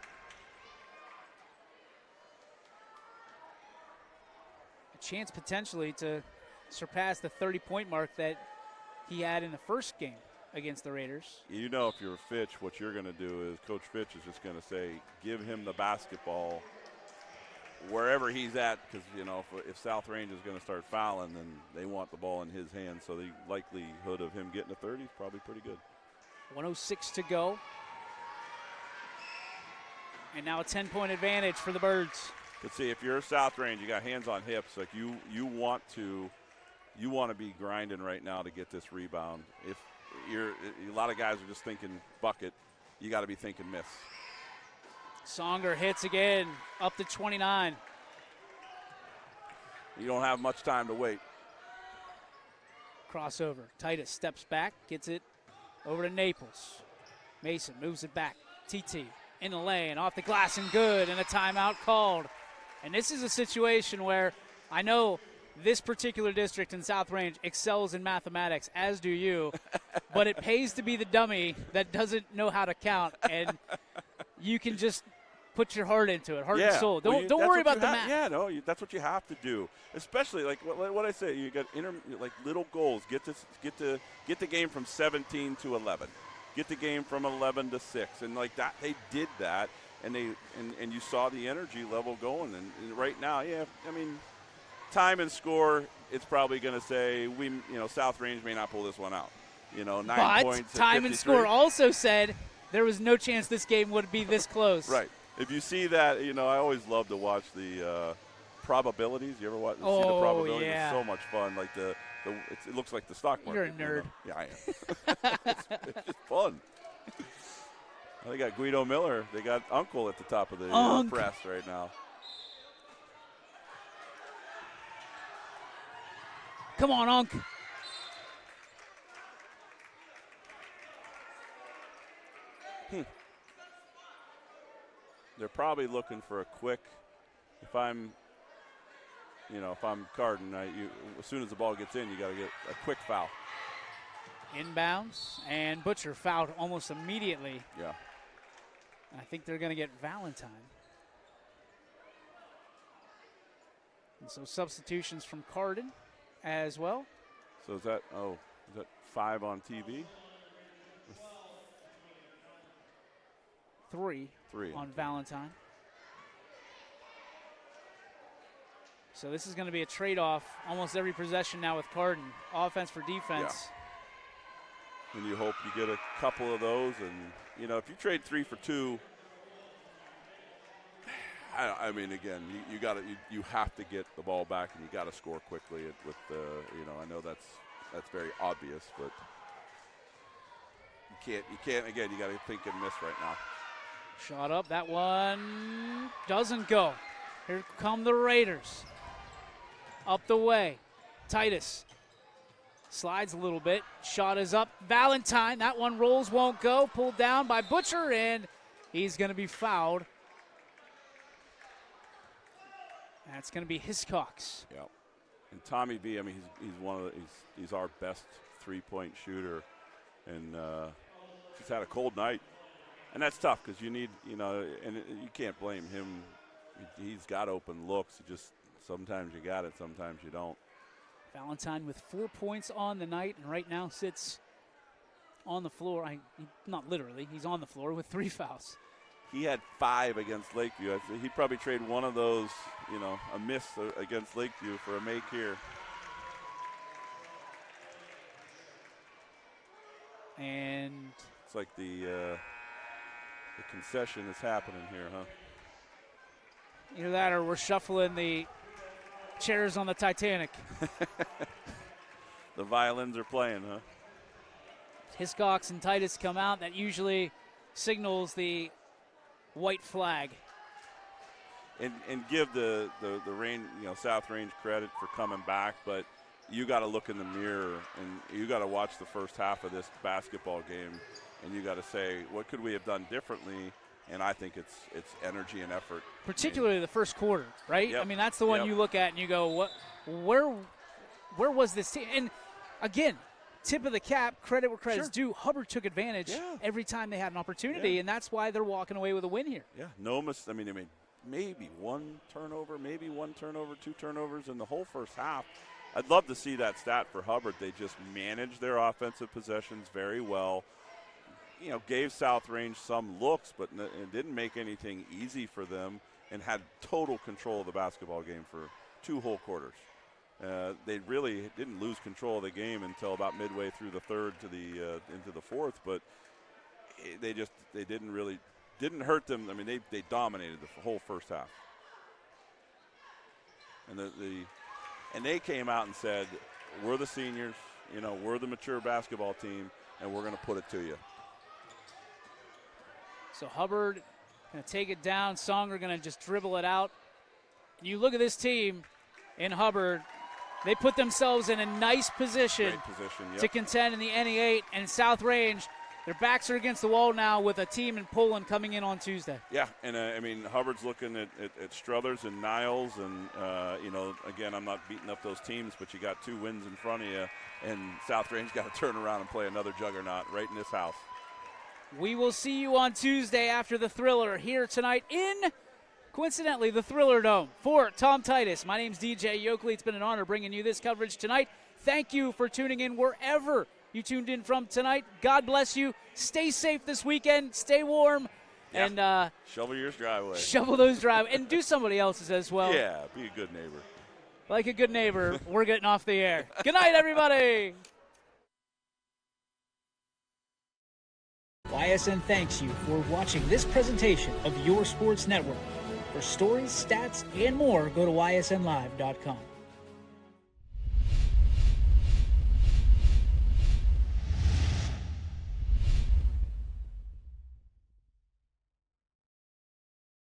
A chance potentially to surpass the 30-point mark that he had in the first game against the Raiders. You know, if you're Fitch, what you're going to do is Coach Fitch is just going to say, give him the basketball wherever he's at, because, you know, if South Range is going to start fouling, then they want the ball in his hands. So the likelihood of him getting to 30 is probably pretty good. 1:06 to go. And now a 10-point advantage for the Birds. But see, if you're South Range, you got hands on hips. Like you want to be grinding right now to get this rebound. If a lot of guys are just thinking bucket, you got to be thinking miss. Songer hits again, up to 29. You don't have much time to wait. Crossover. Titus steps back, gets it over to Naples. Mason moves it back. TT in the lane, off the glass and good, and a timeout called. And this is a situation where I know this particular district in South Range excels in mathematics, as do you, but it pays to be the dummy that doesn't know how to count, and you can just put your heart into it, heart and soul. Don't worry about the math. Yeah, no, that's what you have to do. Especially like what I say, you got like little goals. Get the game from 17 to 11. Get the game from 11 to 6, and like that, they did that, and you saw the energy level going. And right now, I mean, time and score, it's probably going to say South Range may not pull this one out. 9 points. But time and score also said there was no chance this game would be this close. Right. If you see that, I always love to watch the probabilities. You ever see the probabilities? Yeah. It's so much fun. Like it looks like the stock market. You're a nerd. Yeah, I am. it's just fun. They got Guido Miller. They got Uncle at the top of the press right now. Come on, Unc. They're probably looking for a quick. If I'm Carden, as soon as the ball gets in, you got to get a quick foul. Inbounds, and Butcher fouled almost immediately. Yeah. I think they're going to get Valentine. And so substitutions from Carden as well. So is that 5 on TV? 3 on Valentine. So this is going to be a trade-off almost every possession now with Carden. Offense for defense. Yeah. And you hope you get a couple of those. And, if you trade 3 for 2, I mean, again, you have to get the ball back and you got to score quickly with I know that's very obvious, but you can't, again, you got to think and miss right now. Shot up, that one doesn't go. Here come the Raiders. Up the way, Titus slides a little bit. Shot is up, Valentine, that one rolls, won't go. Pulled down by Butcher, and he's going to be fouled. That's going to be Hiscox. Yeah, and Tommy B. I mean, he's our best 3-point shooter, and he's had a cold night. And that's tough because you need, and you can't blame him. He's got open looks. Sometimes you got it, sometimes you don't. Valentine with 4 points on the night, and right now sits on the floor. Not literally, he's on the floor with 3 fouls. He had 5 against Lakeview. He'd probably trade one of those, a miss against Lakeview for a make here. And it's like the concession is happening here, huh? Either that or we're shuffling the chairs on the Titanic. The violins are playing, huh? Hiscox and Titus come out. That usually signals the white flag. And give the range, South Range credit for coming back, but you got to look in the mirror and you got to watch the first half of this basketball game, and you got to say, what could we have done differently? And I think it's energy and effort. Particularly the first quarter, right? Yep. I mean, that's the one you look at and you go, where was this team? And again, tip of the cap, credit where credit's due. Hubbard took advantage every time they had an opportunity, and that's why they're walking away with a win here. Yeah, I mean, maybe one turnover, 2 turnovers in the whole first half. I'd love to see that stat for Hubbard. They just managed their offensive possessions very well. Gave South Range some looks, but it didn't make anything easy for them, and had total control of the basketball game for 2 whole quarters. They really didn't lose control of the game until about midway through the third to into the fourth, but they didn't hurt them. I mean, they dominated the whole first half. And they came out and said, we're the seniors, we're the mature basketball team, and we're going to put it to you. So Hubbard going to take it down. Songer going to just dribble it out. You look at this team in Hubbard. They put themselves in a nice position, to contend in the NE8. And South Range, their backs are against the wall now with a team in Poland coming in on Tuesday. Yeah, and Hubbard's looking at Struthers and Niles. And, again, I'm not beating up those teams, but you got 2 wins in front of you. And South Range got to turn around and play another juggernaut right in this house. We will see you on Tuesday after the Thriller here tonight in, coincidentally, the Thriller Dome. For Tom Titus, my name's DJ Yoakley. It's been an honor bringing you this coverage tonight. Thank you for tuning in wherever you tuned in from tonight. God bless you. Stay safe this weekend. Stay warm. Yeah. And shovel your driveway. Shovel those driveways. And do somebody else's as well. Yeah, be a good neighbor. Like a good neighbor, we're getting off the air. Good night, everybody. YSN thanks you for watching this presentation of Your Sports Network. For stories, stats, and more, go to ysnlive.com.